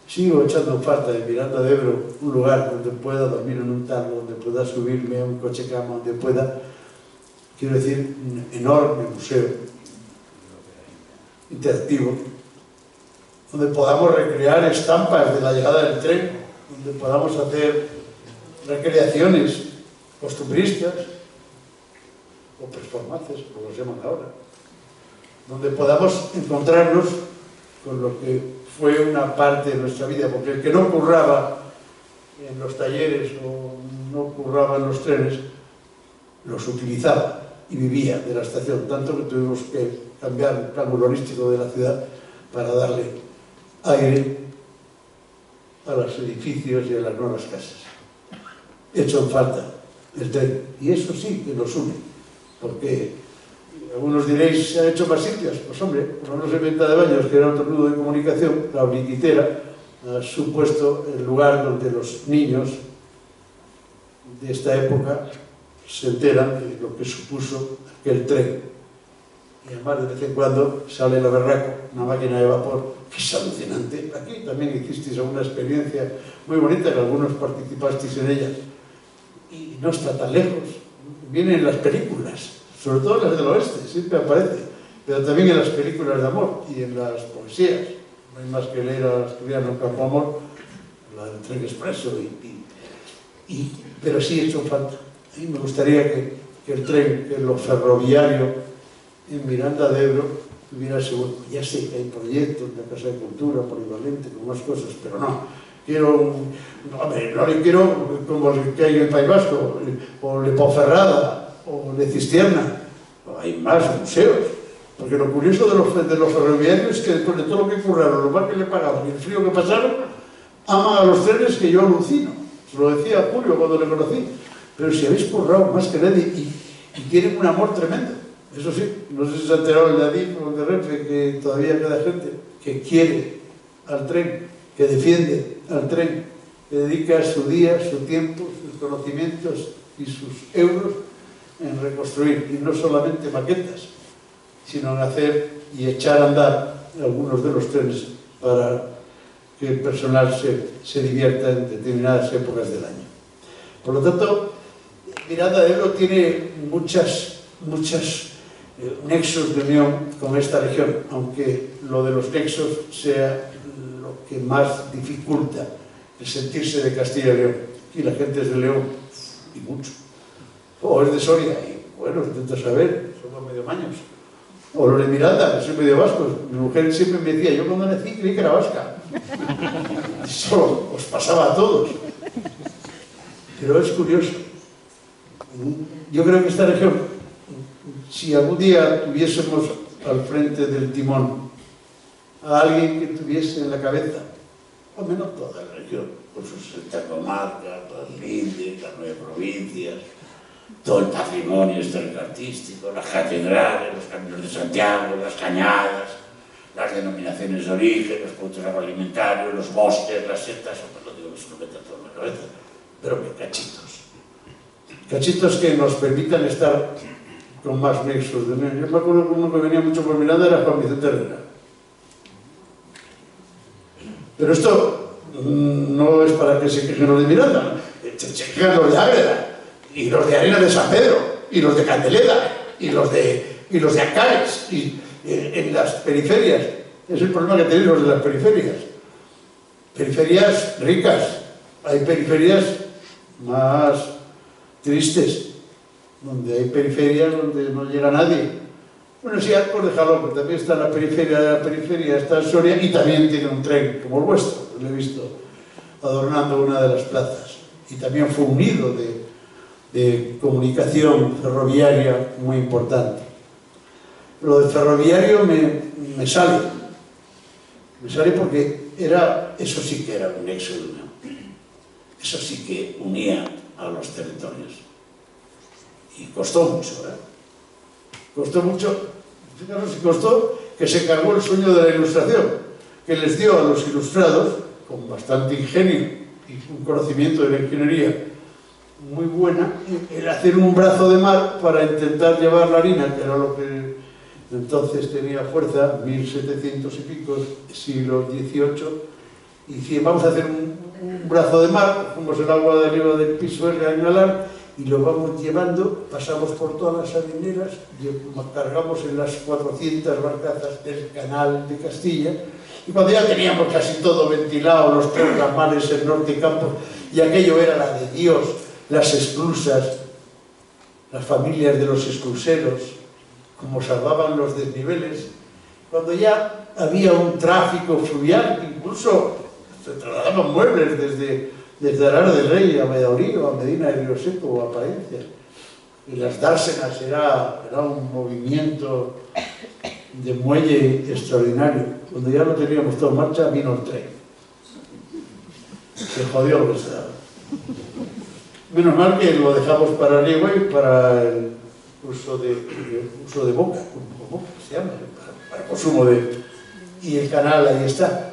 Sigo echando falta de Miranda de Ebro, un lugar donde pueda dormir en un talgo, donde pueda subirme a un coche cama, donde pueda, quiero decir, un enorme museo interactivo, donde podamos recrear estampas de la llegada del tren, donde podamos hacer recreaciones costumbristas o performances, como los llaman ahora, donde podamos encontrarnos con lo que fue una parte de nuestra vida, porque el que no curraba en los talleres o no curraba en los trenes, los utilizaba y vivía de la estación, tanto que tuvimos que cambiar el plan urbanístico de la ciudad para darle aire a los edificios y a las nuevas casas. Hecho en falta el tren, y eso sí que nos une, porque algunos diréis, ¿se han hecho más sitios? Pues hombre, por lo menos en Venta de Baños, que era otro nudo de comunicación, la Bliquitera ha supuesto el lugar donde los niños de esta época se enteran de lo que supuso aquel tren. Y además de vez en cuando sale la Berraco, una máquina de vapor, que es alucinante. Aquí también hicisteis alguna experiencia muy bonita, que algunos participasteis en ella. Y no está tan lejos. Viene en las películas, sobre todo en las del oeste, siempre aparece, pero también en las películas de amor y en las poesías. No hay más que leer a Asturiano Campoamor, la del Tren Expreso, pero sí he hecho falta. A mí me gustaría que el tren, que lo ferroviario en Miranda de Ebro tuviera ese hueco. Ya sé que hay proyectos de la Casa de Cultura, polivalente, con más cosas, pero no. No le quiero como el que hay en el País Vasco, o de Ponferrada, o de Cistierna. Hay más museos. Porque lo curioso de los ferroviarios es que después de todo lo que curraron, lo mal que le pagaban y el frío que pasaron, aman a los trenes, que yo alucino. Se lo decía a Julio cuando le conocí. Pero si habéis currado más que nadie y tienen un amor tremendo. Eso sí, no sé si se ha enterado el de Adif o el de Renfe, que todavía queda gente que quiere al tren, que defiende al tren, que dedica su día, su tiempo, sus conocimientos y sus euros en reconstruir, y no solamente maquetas, sino en hacer y echar a andar algunos de los trenes para que el personal se divierta en determinadas épocas del año. Por lo tanto, Miranda de Ebro tiene muchos nexos de unión con esta región, aunque lo de los nexos sea lo que más dificulta el sentirse de Castilla y León. Y la gente es de León, y mucho. O es de Soria, y bueno, intento saber, somos medio maños. O los de Miranda, que soy medio vascos. Mi mujer siempre me decía, yo cuando nací creí que era vasca. Eso os pasaba a todos. Pero es curioso. Yo creo que esta región, si algún día tuviésemos al frente del timón a alguien que tuviese en la cabeza, al menos toda la región, con sus 60 comarcas, las lindes, las 9 provincias, todo el patrimonio histórico artístico, las catedrales, los caminos de Santiago, las cañadas, las denominaciones de origen, los puntos agroalimentarios, los bosques, las setas, no digo que se lo meta todo en la cabeza, pero que cachitos que nos permitan estar con más nexos de unión. Yo me acuerdo que uno que venía mucho por Miranda era Juan Vicente Herrera. Pero esto no es para que se quejen los de Miranda, se quejan los de Ágreda, y los de Arena de San Pedro, y los de Candelera, y los de Ancares, y en las periferias. Es el problema que tienen los de las periferias. Periferias ricas. Hay periferias más tristes, donde hay periferias donde no llega nadie. Bueno, sí, por dejarlo, pero también está en la periferia está en Soria, y también tiene un tren, como el vuestro, lo he visto adornando una de las plazas. Y también fue un nido de comunicación ferroviaria muy importante. Lo del ferroviario me sale porque eso sí que era un nexo de unión. Eso sí que unía a los territorios. Y costó mucho, Costó mucho, fijaros si costó que se cargó el sueño de la ilustración, que les dio a los ilustrados, con bastante ingenio y un conocimiento de la ingeniería muy buena, el hacer un brazo de mar para intentar llevar la harina, que era lo que entonces tenía fuerza, 1700 y pico, siglo XVIII, y si vamos a hacer un brazo de mar, cogemos el agua de arriba del piso del Ganar y lo vamos llevando, pasamos por todas las harineras, cargamos en las 400 barcazas del canal de Castilla, y cuando ya teníamos casi todo ventilado, los 3 ramales, el norte y Campos, y aquello era la de Dios, las esclusas, las familias de los escluseros, como salvaban los desniveles, cuando ya había un tráfico fluvial, incluso se trasladaban muebles desde Arar del Rey a Valladolid, o a Medina de Río Seco, o a Palencia. Y las dársenas era un movimiento de muelle extraordinario. Cuando ya lo teníamos todo en marcha, vino el tren. Se jodió lo que se daba. Menos mal que lo dejamos para riego y para el uso de boca, como se llama, para consumo de... Y el canal ahí está.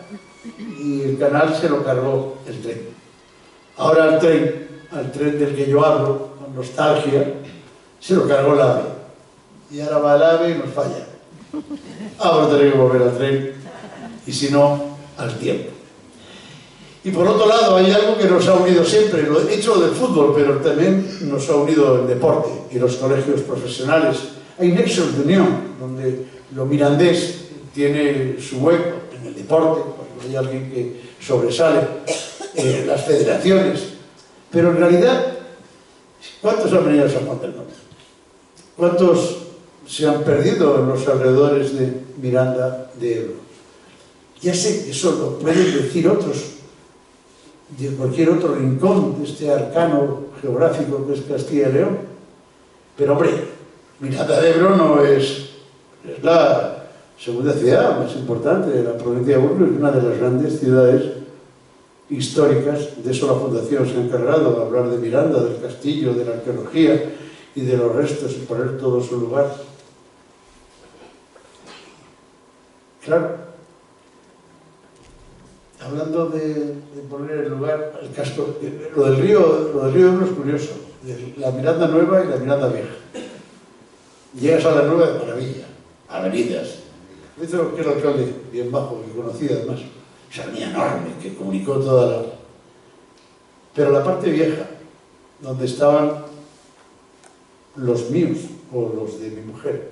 Y el canal se lo cargó el tren. Ahora al tren del que yo hablo, con nostalgia, se lo cargó el AVE. Y ahora va el AVE y nos falla. Ahora tenemos que volver al tren, y si no, al tiempo. Y por otro lado, hay algo que nos ha unido siempre, lo he dicho del fútbol, pero también nos ha unido el deporte y los colegios profesionales. Hay nexos de unión, donde lo mirandés tiene su hueco en el deporte, cuando hay alguien que sobresale, las federaciones. Pero en realidad, ¿cuántos han venido a San Juan del Norte? ¿Cuántos se han perdido en los alrededores de Miranda de Ebro? Ya sé que eso lo pueden decir otros de cualquier otro rincón de este arcano geográfico que es Castilla y León. Pero hombre, Miranda de Ebro no es la segunda ciudad más importante de la provincia de Burgos, es una de las grandes ciudades históricas. De eso la Fundación se ha encargado, de hablar de Miranda, del castillo, de la arqueología y de los restos y poner todo en su lugar. Claro. Hablando de poner en lugar el casco, lo del río Ebro es curioso, la Miranda Nueva y la Miranda Vieja. Llegas a la Nueva de maravilla, avenidas. Dice que era el alcalde bien bajo, que conocía además, esa avenida enorme que comunicó toda la... Pero la parte vieja, donde estaban los míos, o los de mi mujer,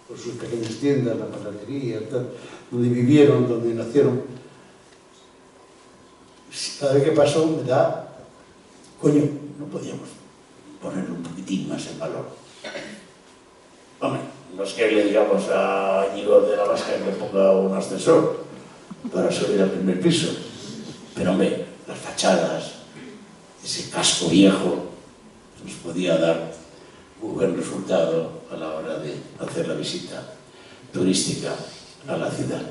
con sus pequeñas tiendas, la panadería, tal, donde vivieron, donde nacieron, cada vez que pasó me da, coño, no podíamos ponerlo un poquitín más en valor. Hombre, no es que le digamos a Íñigo de la Vasca que ponga un ascensor para subir al primer piso, pero hombre, las fachadas, ese casco viejo, nos podía dar un buen resultado a la hora de hacer la visita turística a la ciudad.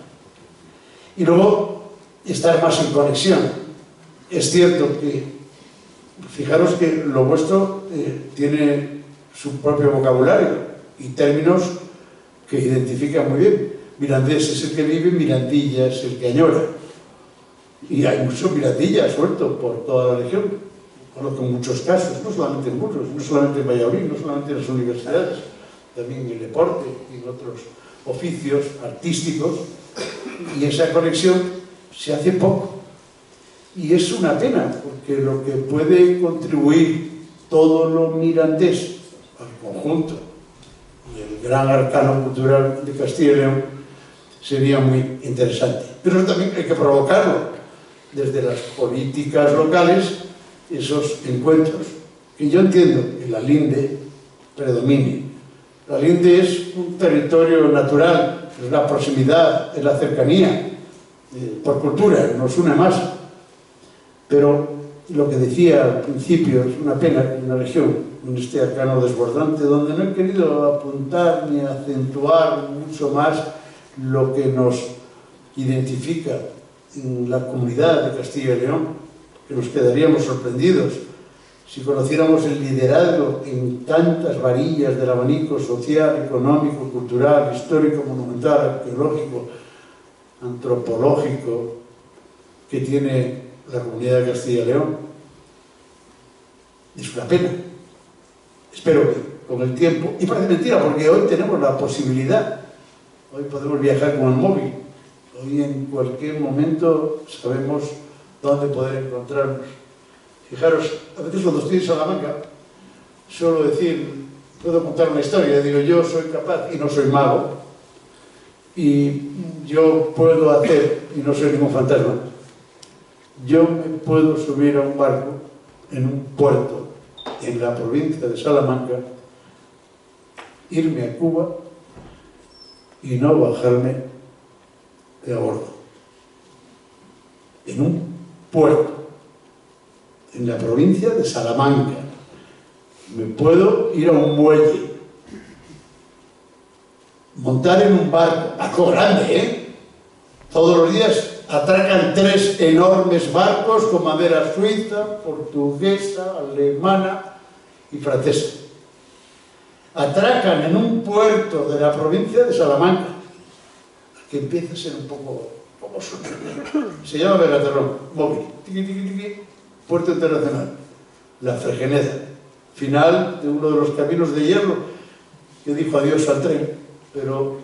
Y luego, estar más en conexión. Es cierto que, fijaros que lo vuestro tiene su propio vocabulario y términos que identifican muy bien. Mirandés es el que vive, Mirandilla es el que añora. Y hay muchos Mirandillas sueltos por toda la región. Conozco muchos casos, no solamente en Burgos, no solamente en Valladolid, no solamente en las universidades, también en el deporte y en otros oficios artísticos. Y esa conexión se hace poco. Y es una pena, porque lo que puede contribuir todo lo mirandés al conjunto, y el gran arcano cultural de Castilla y León, sería muy interesante. Pero también hay que provocarlo desde las políticas locales, esos encuentros, que yo entiendo que la linde predomine. La linde es un territorio natural, es la proximidad, es la cercanía, por cultura, nos une más. Pero lo que decía al principio, es una pena que una región, en este arcano desbordante, donde no he querido apuntar ni acentuar mucho más lo que nos identifica en la comunidad de Castilla y León, que nos quedaríamos sorprendidos si conociéramos el liderazgo en tantas varillas del abanico social, económico, cultural, histórico, monumental, arqueológico, antropológico que tiene la comunidad de Castilla y León. Es una pena. Espero que con el tiempo, y parece mentira porque hoy tenemos la posibilidad, hoy podemos viajar con el móvil, hoy en cualquier momento sabemos dónde poder encontrarnos. Fijaros, a veces cuando estoy en Salamanca suelo decir, puedo contar una historia, digo yo soy capaz, y no soy mago, y yo puedo hacer, y no soy ningún fantasma, yo me puedo subir a un barco en un puerto en la provincia de Salamanca, irme a Cuba y no bajarme de a bordo. En un puerto en la provincia de Salamanca. Me puedo ir a un muelle, montar en un barco grande, Todos los días atracan 3 enormes barcos con madera suiza, portuguesa, alemana y francesa. Atracan en un puerto de la provincia de Salamanca, que empieza a ser un poco se llama Vegaterrón, móvil, tiqui, tiqui, tiqui, puerto internacional, la Fregeneda, final de uno de los caminos de hierro que dijo adiós al tren, pero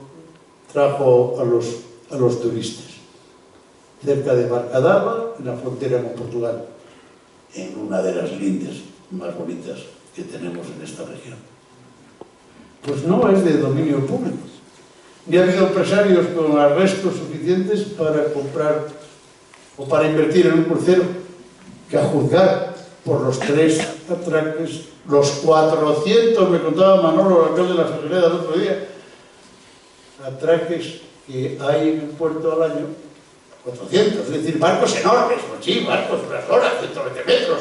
trajo a los turistas. Cerca de Barcadaba, en la frontera con Portugal, en una de las lindes más bonitas que tenemos en esta región. Pues no es de dominio público. Ni ha habido empresarios con arrestos suficientes para comprar o para invertir en un crucero que a juzgar por los 3 atraques, los 400, me contaba Manolo, el alcalde de la Fregeneda el otro día, atraques que hay en el puerto al año, 400, es decir, barcos enormes, pues sí, barcos de unas horas, 120 metros,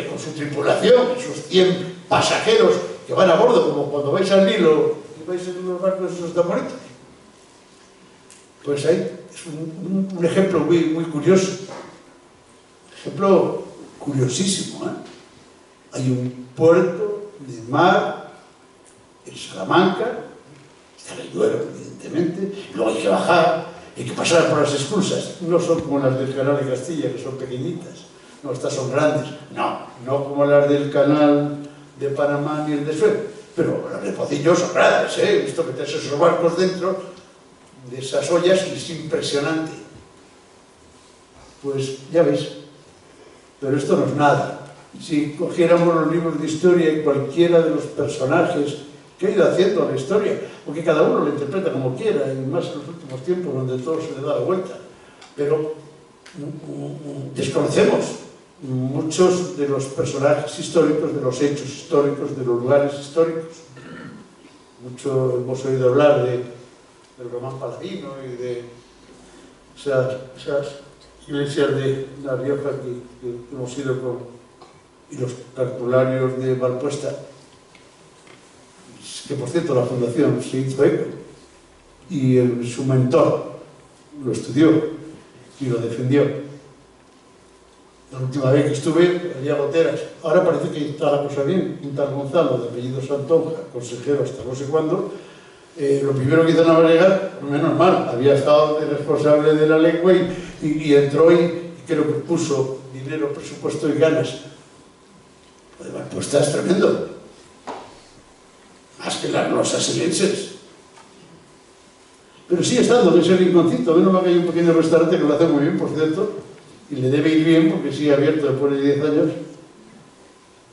con su tripulación y sus 100 pasajeros que van a bordo, como cuando vais al Nilo y vais en unos barcos esos tan bonitos. Pues ahí es un ejemplo muy curioso, ejemplo curiosísimo, ¿eh? Hay un puerto de mar en Salamanca, está en el Duero, evidentemente, y luego hay que bajar, hay que pasar por las esclusas, no son como las del canal de Castilla, que son pequeñitas, no, estas son grandes, no como las del canal de Panamá ni el de Suez, pero las de Pociño son grandes, ¿eh? He visto meterse esos barcos dentro de esas ollas y es impresionante. Pues ya veis, pero esto no es nada. Si cogiéramos los libros de historia y cualquiera de los personajes que ha ido haciendo la historia, porque cada uno lo interpreta como quiera, y más en los últimos tiempos donde todo se le da la vuelta, pero desconocemos muchos de los personajes históricos, de los hechos históricos, de los lugares históricos. Mucho hemos oído hablar del Román Paladino y de esas iglesias de La Rioja que hemos ido con, y los cartularios de Valpuesta, que por cierto la fundación se hizo eco y su mentor lo estudió y lo defendió. La última vez que estuve, había goteras. Ahora parece que está la cosa bien. Un tal Gonzalo, de apellido Santonja, consejero hasta no sé cuándo, lo primero que hizo navegar, menos mal, había estado de responsable de la lengua y entró y creo que puso dinero, presupuesto y ganas. Pues es tremendo. Más que las losas silenses. Pero sigue estando en ese rinconcito. Menos mal que hay un pequeño restaurante que lo hace muy bien, por cierto, y le debe ir bien porque sigue abierto después de 10 años.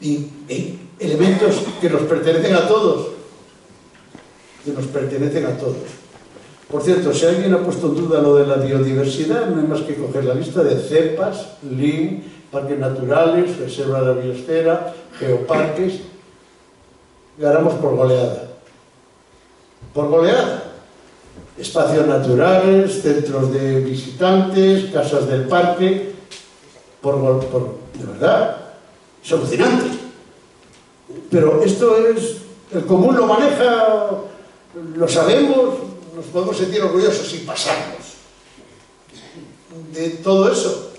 Y elementos que nos pertenecen a todos. que nos pertenecen a todos. Por cierto, si alguien ha puesto en duda lo de la biodiversidad, no hay más que coger la lista de cepas, LIN, parques naturales, reserva de la biosfera, geoparques. Ganamos por goleada. Por goleada. Espacios naturales, centros de visitantes, casas del parque. De verdad, es alucinante. Pero esto es... El común lo maneja, lo sabemos, nos podemos sentir orgullosos y pasarnos de todo eso.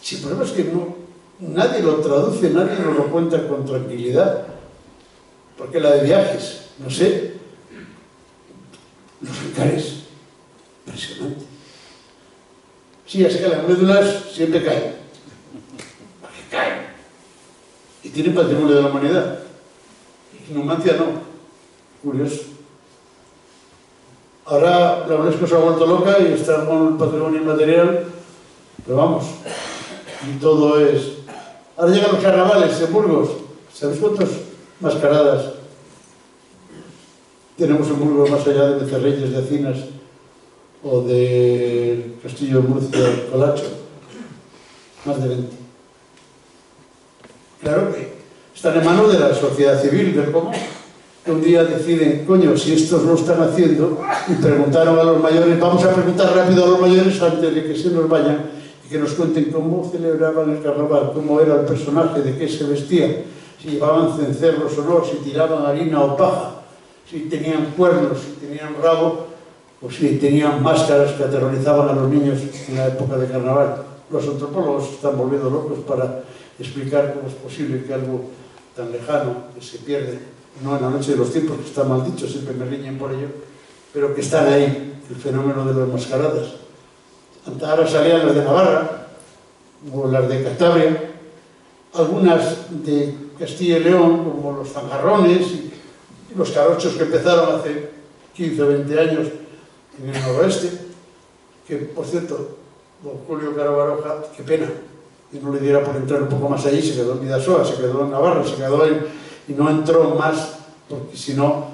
Si el problema es que nadie lo traduce, nadie nos lo cuenta con tranquilidad. Porque la de viajes, no sé, los encares, impresionante. Sí, así que las médulas siempre caen. Porque caen. Y tienen patrimonio de la humanidad. Y Numancia no. Curioso. Ahora la UNESCO se ha vuelto loca y está con el patrimonio inmaterial, pero vamos, y todo es... Ahora llegan los carnavales en Burgos. ¿Sabéis cuántas mascaradas tenemos en Burgos más allá de Becerreyes, de Acinas o del Castillo de Murcia, Colacho? Más de 20. Claro que están en manos de la sociedad civil, del común, que un día deciden, coño, si estos lo están haciendo, y preguntaron a los mayores, vamos a preguntar rápido a los mayores antes de que se nos vayan y que nos cuenten cómo celebraban el carnaval, cómo era el personaje, de qué se vestían, si llevaban cencerros o no, si tiraban harina o paja, si tenían cuernos, si tenían rabo, o si tenían máscaras que aterrorizaban a los niños en la época de carnaval. Los antropólogos se están volviendo locos para explicar cómo es posible que algo tan lejano, que se pierde, no en la noche de los tiempos, que está mal dicho, siempre me riñen por ello, pero que están ahí, el fenómeno de las mascaradas. Ahora salían las de Navarra, o las de Cantabria, algunas de Castilla y León, como los zanjarrones y los carochos que empezaron hace 15 o 20 años en el noroeste, que, por cierto, don Julio Caro Baroja, qué pena, que no le diera por entrar un poco más allí, se quedó en Vidasoa, se quedó en Navarra, se quedó y no entró más, porque si no,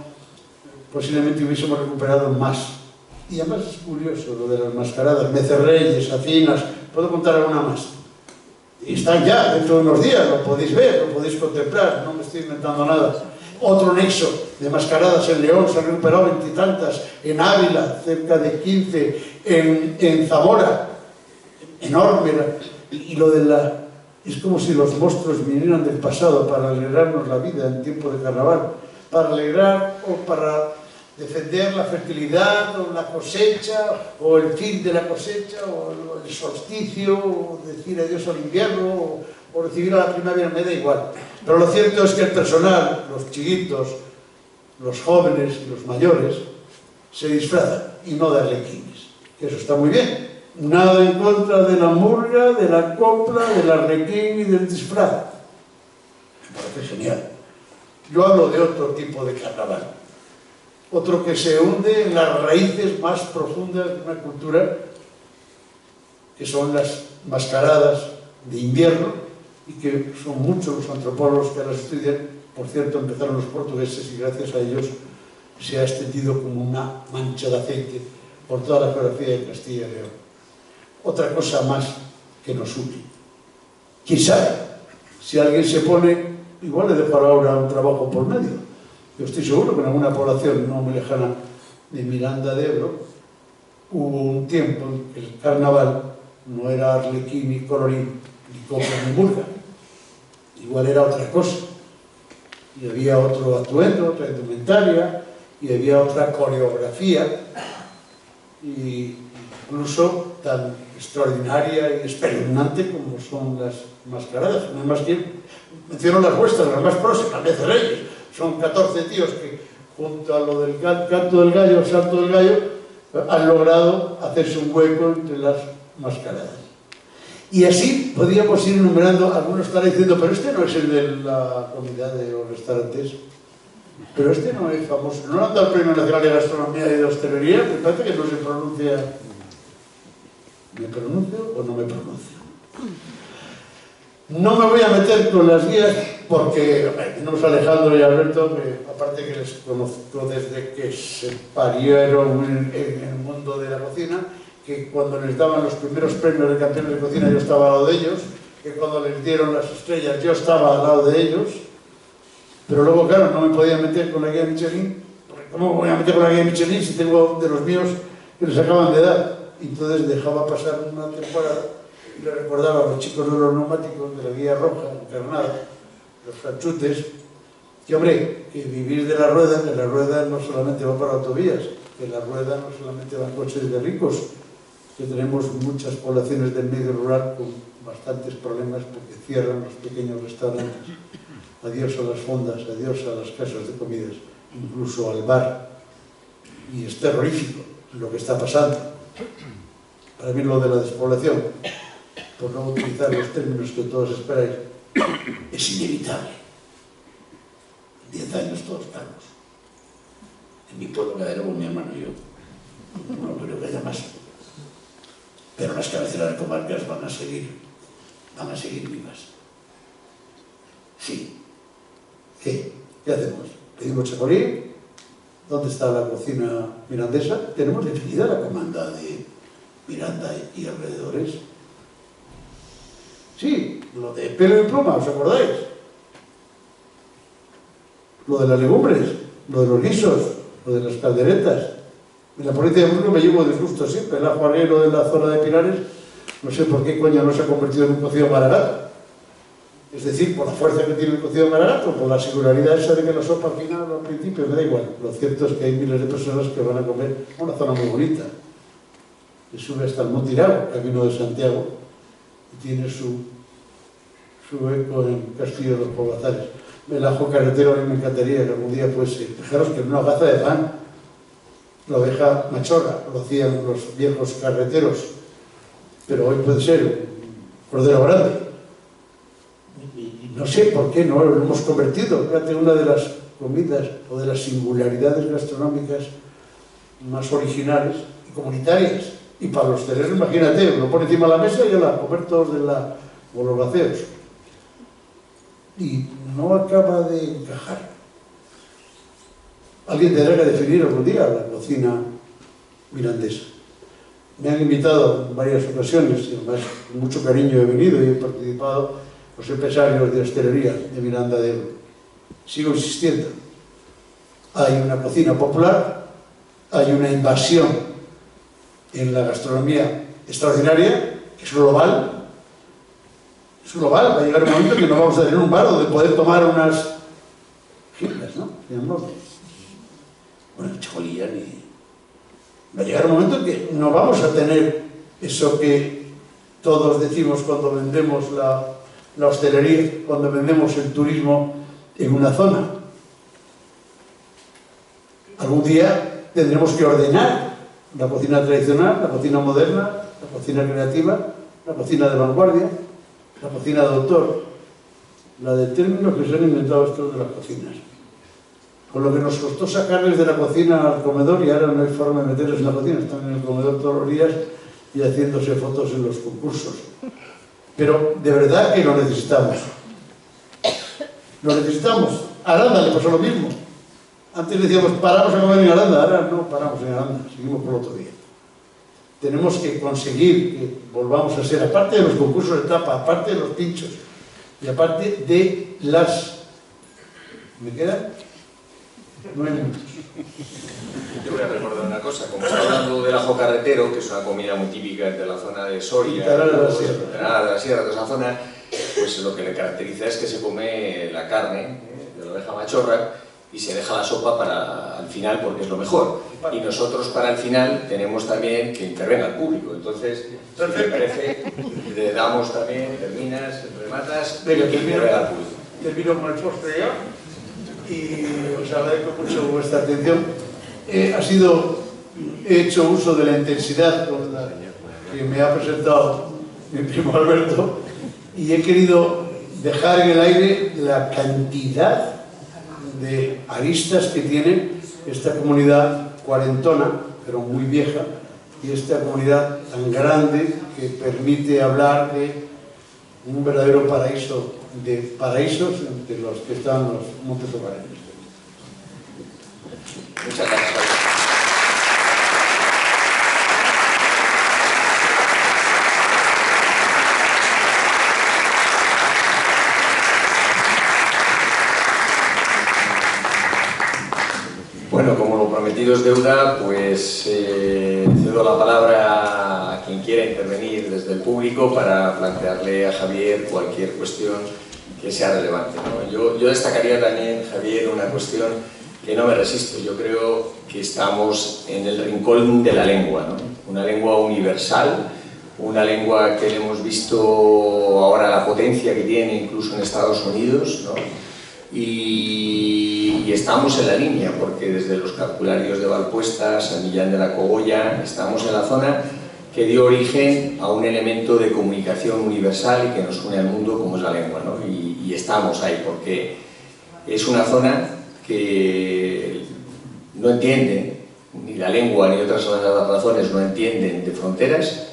posiblemente hubiésemos recuperado más. Y además es curioso lo de las mascaradas, Becerreyes, Acinas, puedo contar alguna más. Y están ya, dentro de unos días, lo podéis ver, lo podéis contemplar, no me estoy inventando nada. Otro nexo de mascaradas en León, se han recuperado 20 y tantas, en Ávila, cerca de 15, en Zamora, enorme. Y lo de la... Es como si los monstruos vinieran del pasado para alegrarnos la vida en tiempo de carnaval, para alegrar o para defender la fertilidad o la cosecha o el fin de la cosecha o el solsticio o decir adiós al invierno o recibir a la primavera, me da igual. Pero lo cierto es que el personal, los chiquitos, los jóvenes y los mayores se disfrazan y no de arlequines. Eso está muy bien. Nada en contra de la murga, de la copla, del arlequín y del disfraz. Me parece genial. Yo hablo de otro tipo de carnaval. Otro que se hunde en las raíces más profundas de una cultura, que son las mascaradas de invierno, y que son muchos los antropólogos que las estudian. Por cierto, empezaron los portugueses y gracias a ellos se ha extendido como una mancha de aceite por toda la geografía de Castilla y León. Otra cosa más que nos une. ¿Quién sabe? Si alguien se pone, igual le dejará ahora un trabajo por medio. Yo estoy seguro que en alguna población no muy lejana de Miranda de Ebro hubo un tiempo en que el carnaval no era arlequín, ni colorín, ni copla, ni murga. Igual era otra cosa. Y había otro atuendo, otra indumentaria, y había otra coreografía, y incluso tan extraordinaria y espeluznante como son las mascaradas. No hay más que menciono las vuestras, las más próximas, Becerreyes. Son 14 tíos que, junto a lo del canto del gallo, salto del gallo, han logrado hacerse un hueco entre las mascaradas. Y así podríamos ir enumerando. Algunos estarán diciendo, pero este no es el de la comunidad de los restaurantes, pero este no es famoso, no le han dado el Premio Nacional de Gastronomía y de Hostelería, me parece que no se pronuncia. ¿Me pronuncio o no me pronuncio? No me voy a meter con las guías porque tenemos a Alejandro y a Alberto, que aparte que les conozco desde que se parieron en el mundo de la cocina, que cuando les daban los primeros premios de campeones de cocina yo estaba al lado de ellos, que cuando les dieron las estrellas yo estaba al lado de ellos, pero luego claro, no me podía meter con la guía Michelin, porque ¿cómo me voy a meter con la guía Michelin si tengo de los míos que les acaban de dar? Entonces dejaba pasar una temporada y le recordaba a los chicos de los neumáticos, de la guía roja, encarnada, los franchutes, que hombre, que vivir de la rueda, que la rueda no solamente va para autovías, que la rueda no solamente van coches de ricos, que tenemos muchas poblaciones del medio rural con bastantes problemas porque cierran los pequeños restaurantes. Adiós a las fondas, adiós a las casas de comidas, incluso al bar. Y es terrorífico lo que está pasando. Para mí lo de la despoblación, por no utilizar los términos que todos esperáis, es inevitable. En 10 años todos estamos. En mi pueblo quedaremos mi hermano y yo. No creo que haya más. Pero las cabeceras de comarcas van a seguir vivas. Sí. ¿Qué hacemos? ¿Pedimos chacolí? ¿Dónde está la cocina mirandesa? ¿Tenemos definida la comanda de Miranda y alrededores? Sí, lo de pelo y pluma, ¿os acordáis? Lo de las legumbres, lo de los guisos, lo de las calderetas. En la provincia de Burgos me llevo disgusto siempre. El ajo arguero de la zona de Pinares, no sé por qué coño no se ha convertido en un cocido maragato. Es decir, por la fuerza que tiene el cocido maragato, por la singularidad esa de que la sopa al final, al principio, me da igual. Lo cierto es que hay miles de personas que van a comer una zona muy bonita. Que sube hasta el Montirao, camino de Santiago, y tiene su eco en Castillo de los Poblazares. El ajo carretero a mí me encantaría que algún día fuese. Fijaros que en una hogaza de pan, la oveja machorra, lo hacían los viejos carreteros, pero hoy puede ser un cordero grande. Y no sé por qué no lo hemos convertido. Fíjate, una de las comidas o de las singularidades gastronómicas más originales y comunitarias. Y para los hosteleros, imagínate, lo pone encima de la mesa y a comer todos o los vaceos. Y no acaba de encajar. Alguien tendrá que definir algún día la cocina mirandesa. Me han invitado en varias ocasiones, y además con mucho cariño he venido y he participado los empresarios de hostelería de Miranda de Ebro. Sigo insistiendo. Hay una cocina popular, hay una invasión en la gastronomía extraordinaria, que es global. Es global, va a llegar un momento que no vamos a tener un bar donde poder tomar unas ginebras, ¿no? Bueno, chacolilla ni... Va a llegar un momento que no vamos a tener eso que todos decimos cuando vendemos la hostelería, cuando vendemos el turismo en una zona. Algún día tendremos que ordenar la cocina tradicional, la cocina moderna, la cocina creativa, la cocina de vanguardia, la cocina de autor, la de términos que se han inventado estos de las cocinas. Con lo que nos costó sacarles de la cocina al comedor, y ahora no hay forma de meterles en la cocina, están en el comedor todos los días y haciéndose fotos en los concursos. Pero de verdad que lo necesitamos. Lo necesitamos. A Aranda le pasó lo mismo. Antes decíamos, paramos a comer en Aranda, ahora no paramos en Aranda, seguimos por otro día. Tenemos que conseguir que volvamos a ser, aparte de los concursos de tapa, aparte de los pinchos, y aparte de las... ¿Me quedan? 9 minutos. Yo voy a recordar una cosa, como está hablando del ajo carretero, que es una comida muy típica de la zona de Soria, de la Sierra, de esa zona, pues lo que le caracteriza es que se come la carne de la oveja machorra y se deja la sopa para al final porque es lo mejor. Y nosotros para el final tenemos también que intervenga el público. Entonces, si te parece, le damos también, terminas, rematas y que intervenga el público. Termino con el postre ya. Y os agradezco mucho vuestra atención. He hecho uso de la intensidad con la que me ha presentado mi primo Alberto y he querido dejar en el aire la cantidad de aristas que tiene esta comunidad cuarentona, pero muy vieja, y esta comunidad tan grande que permite hablar de un verdadero paraíso de paraísos entre los que están los montes hogareños. Muchas gracias, Javier. Bueno, como lo prometido es deuda, pues cedo la palabra a quien quiera intervenir desde el público para plantearle a Javier cualquier cuestión que sea relevante, ¿no? Yo destacaría también, Javier, una cuestión que no me resisto. Yo creo que estamos en el rincón de la lengua, ¿no? Una lengua universal, una lengua que hemos visto ahora la potencia que tiene incluso en Estados Unidos, ¿no? Y estamos en la línea, porque desde los cartularios de Valpuesta, San Millán de la Cogolla, estamos en la zona que dio origen a un elemento de comunicación universal y que nos une al mundo como es la lengua, ¿no? Y estamos ahí porque es una zona que no entiende, ni la lengua ni otras razones no entienden de fronteras,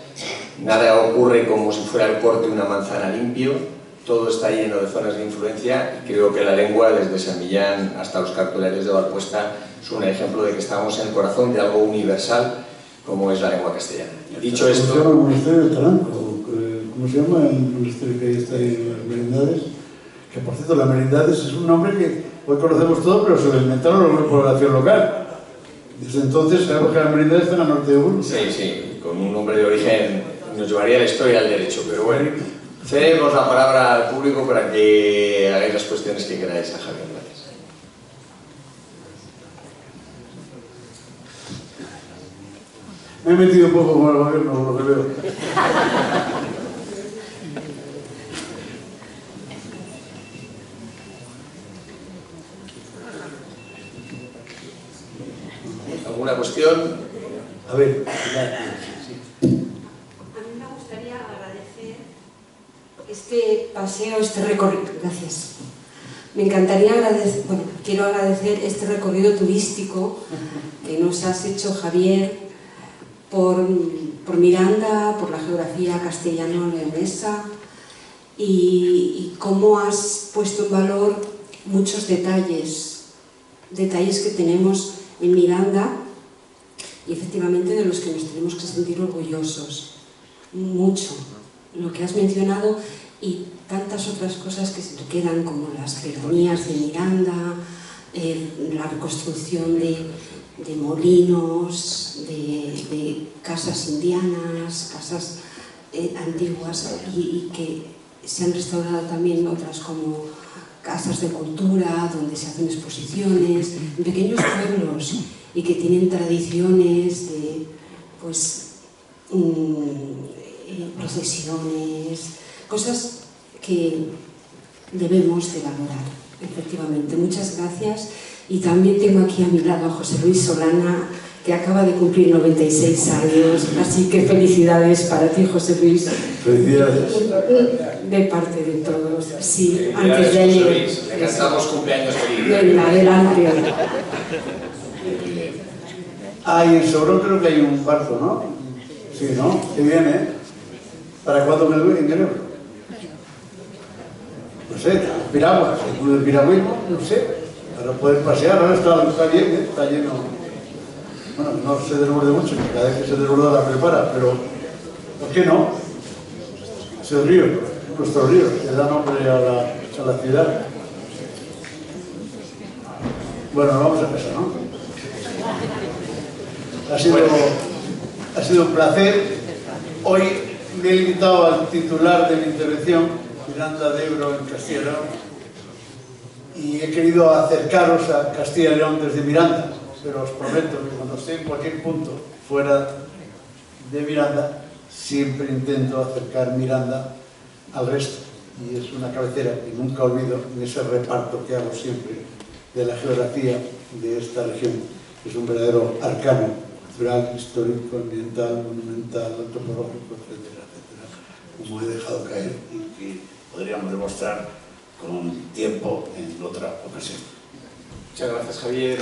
nada ocurre como si fuera el corte de una manzana limpio. Todo está lleno de zonas de influencia y creo que la lengua, desde San Millán hasta los cartularios de Valpuesta, es un ejemplo de que estamos en el corazón de algo universal como es la lengua castellana. Dicho esto... ¿Cómo se llama el monasterio de Taranco? ¿Cómo se llama el monasterio que está ahí en las Merindades? Que por cierto, las Merindades es un nombre que hoy conocemos todos, pero se lo inventaron los grupos de población local. Desde entonces sabemos que las Merindades están al norte de Burgos. Sí, con un nombre de origen nos llevaría la historia al derecho, pero bueno, cedemos la palabra al público para que hagáis las cuestiones que queráis a Javier. Gracias. Me he metido un poco con el gobierno, por lo que veo. ¿Alguna cuestión? A ver, este paseo, este recorrido, gracias. Me encantaría agradecer, bueno, quiero agradecer este recorrido turístico que nos has hecho, Javier, por Miranda, por la geografía castellano-leonesa y cómo has puesto en valor muchos detalles que tenemos en Miranda y efectivamente de los que nos tenemos que sentir orgullosos. Mucho. Lo que has mencionado y tantas otras cosas que se te quedan, como las cercanías de Miranda, la reconstrucción de molinos, de casas indianas, casas antiguas y que se han restaurado también otras como casas de cultura, donde se hacen exposiciones, en pequeños pueblos y que tienen tradiciones de, pues, procesiones, cosas que debemos de valorar, efectivamente. Muchas gracias. Y también tengo aquí a mi lado a José Luis Solana, que acaba de cumplir 96 años, así que felicidades para ti, José Luis. felicidades. De parte de todos. Sí, Felicidades, antes de José ayer. Luis. Le cantamos cumpleaños feliz. Venga, adelante. Ah, y en Sobrón creo que hay un barco, ¿no? Sí, ¿no? Que viene. ¿Para cuándo me duele en enero? No sé, Piraguas, el club de piragüismo, no sé. Para poder pasear, ahora está bien, ¿eh? Está lleno. Bueno, no se desborde mucho, cada vez que se desborda la prepara, pero ¿por qué no? Es el río, nuestro río, que da nombre a la ciudad. Bueno, vamos a empezar, ¿no? Ha sido un placer. Hoy me he limitado al titular de mi intervención, Miranda de Ebro en Castilla y León, y he querido acercaros a Castilla y León desde Miranda, pero os prometo que cuando esté en cualquier punto fuera de Miranda, siempre intento acercar Miranda al resto, y es una cabecera que nunca olvido en ese reparto que hago siempre de la geografía de esta región, que es un verdadero arcano cultural, histórico, ambiental, monumental, antropológico, etcétera, etcétera, como he dejado caer y que podríamos demostrar con tiempo en otra ocasión. Muchas gracias, Javier.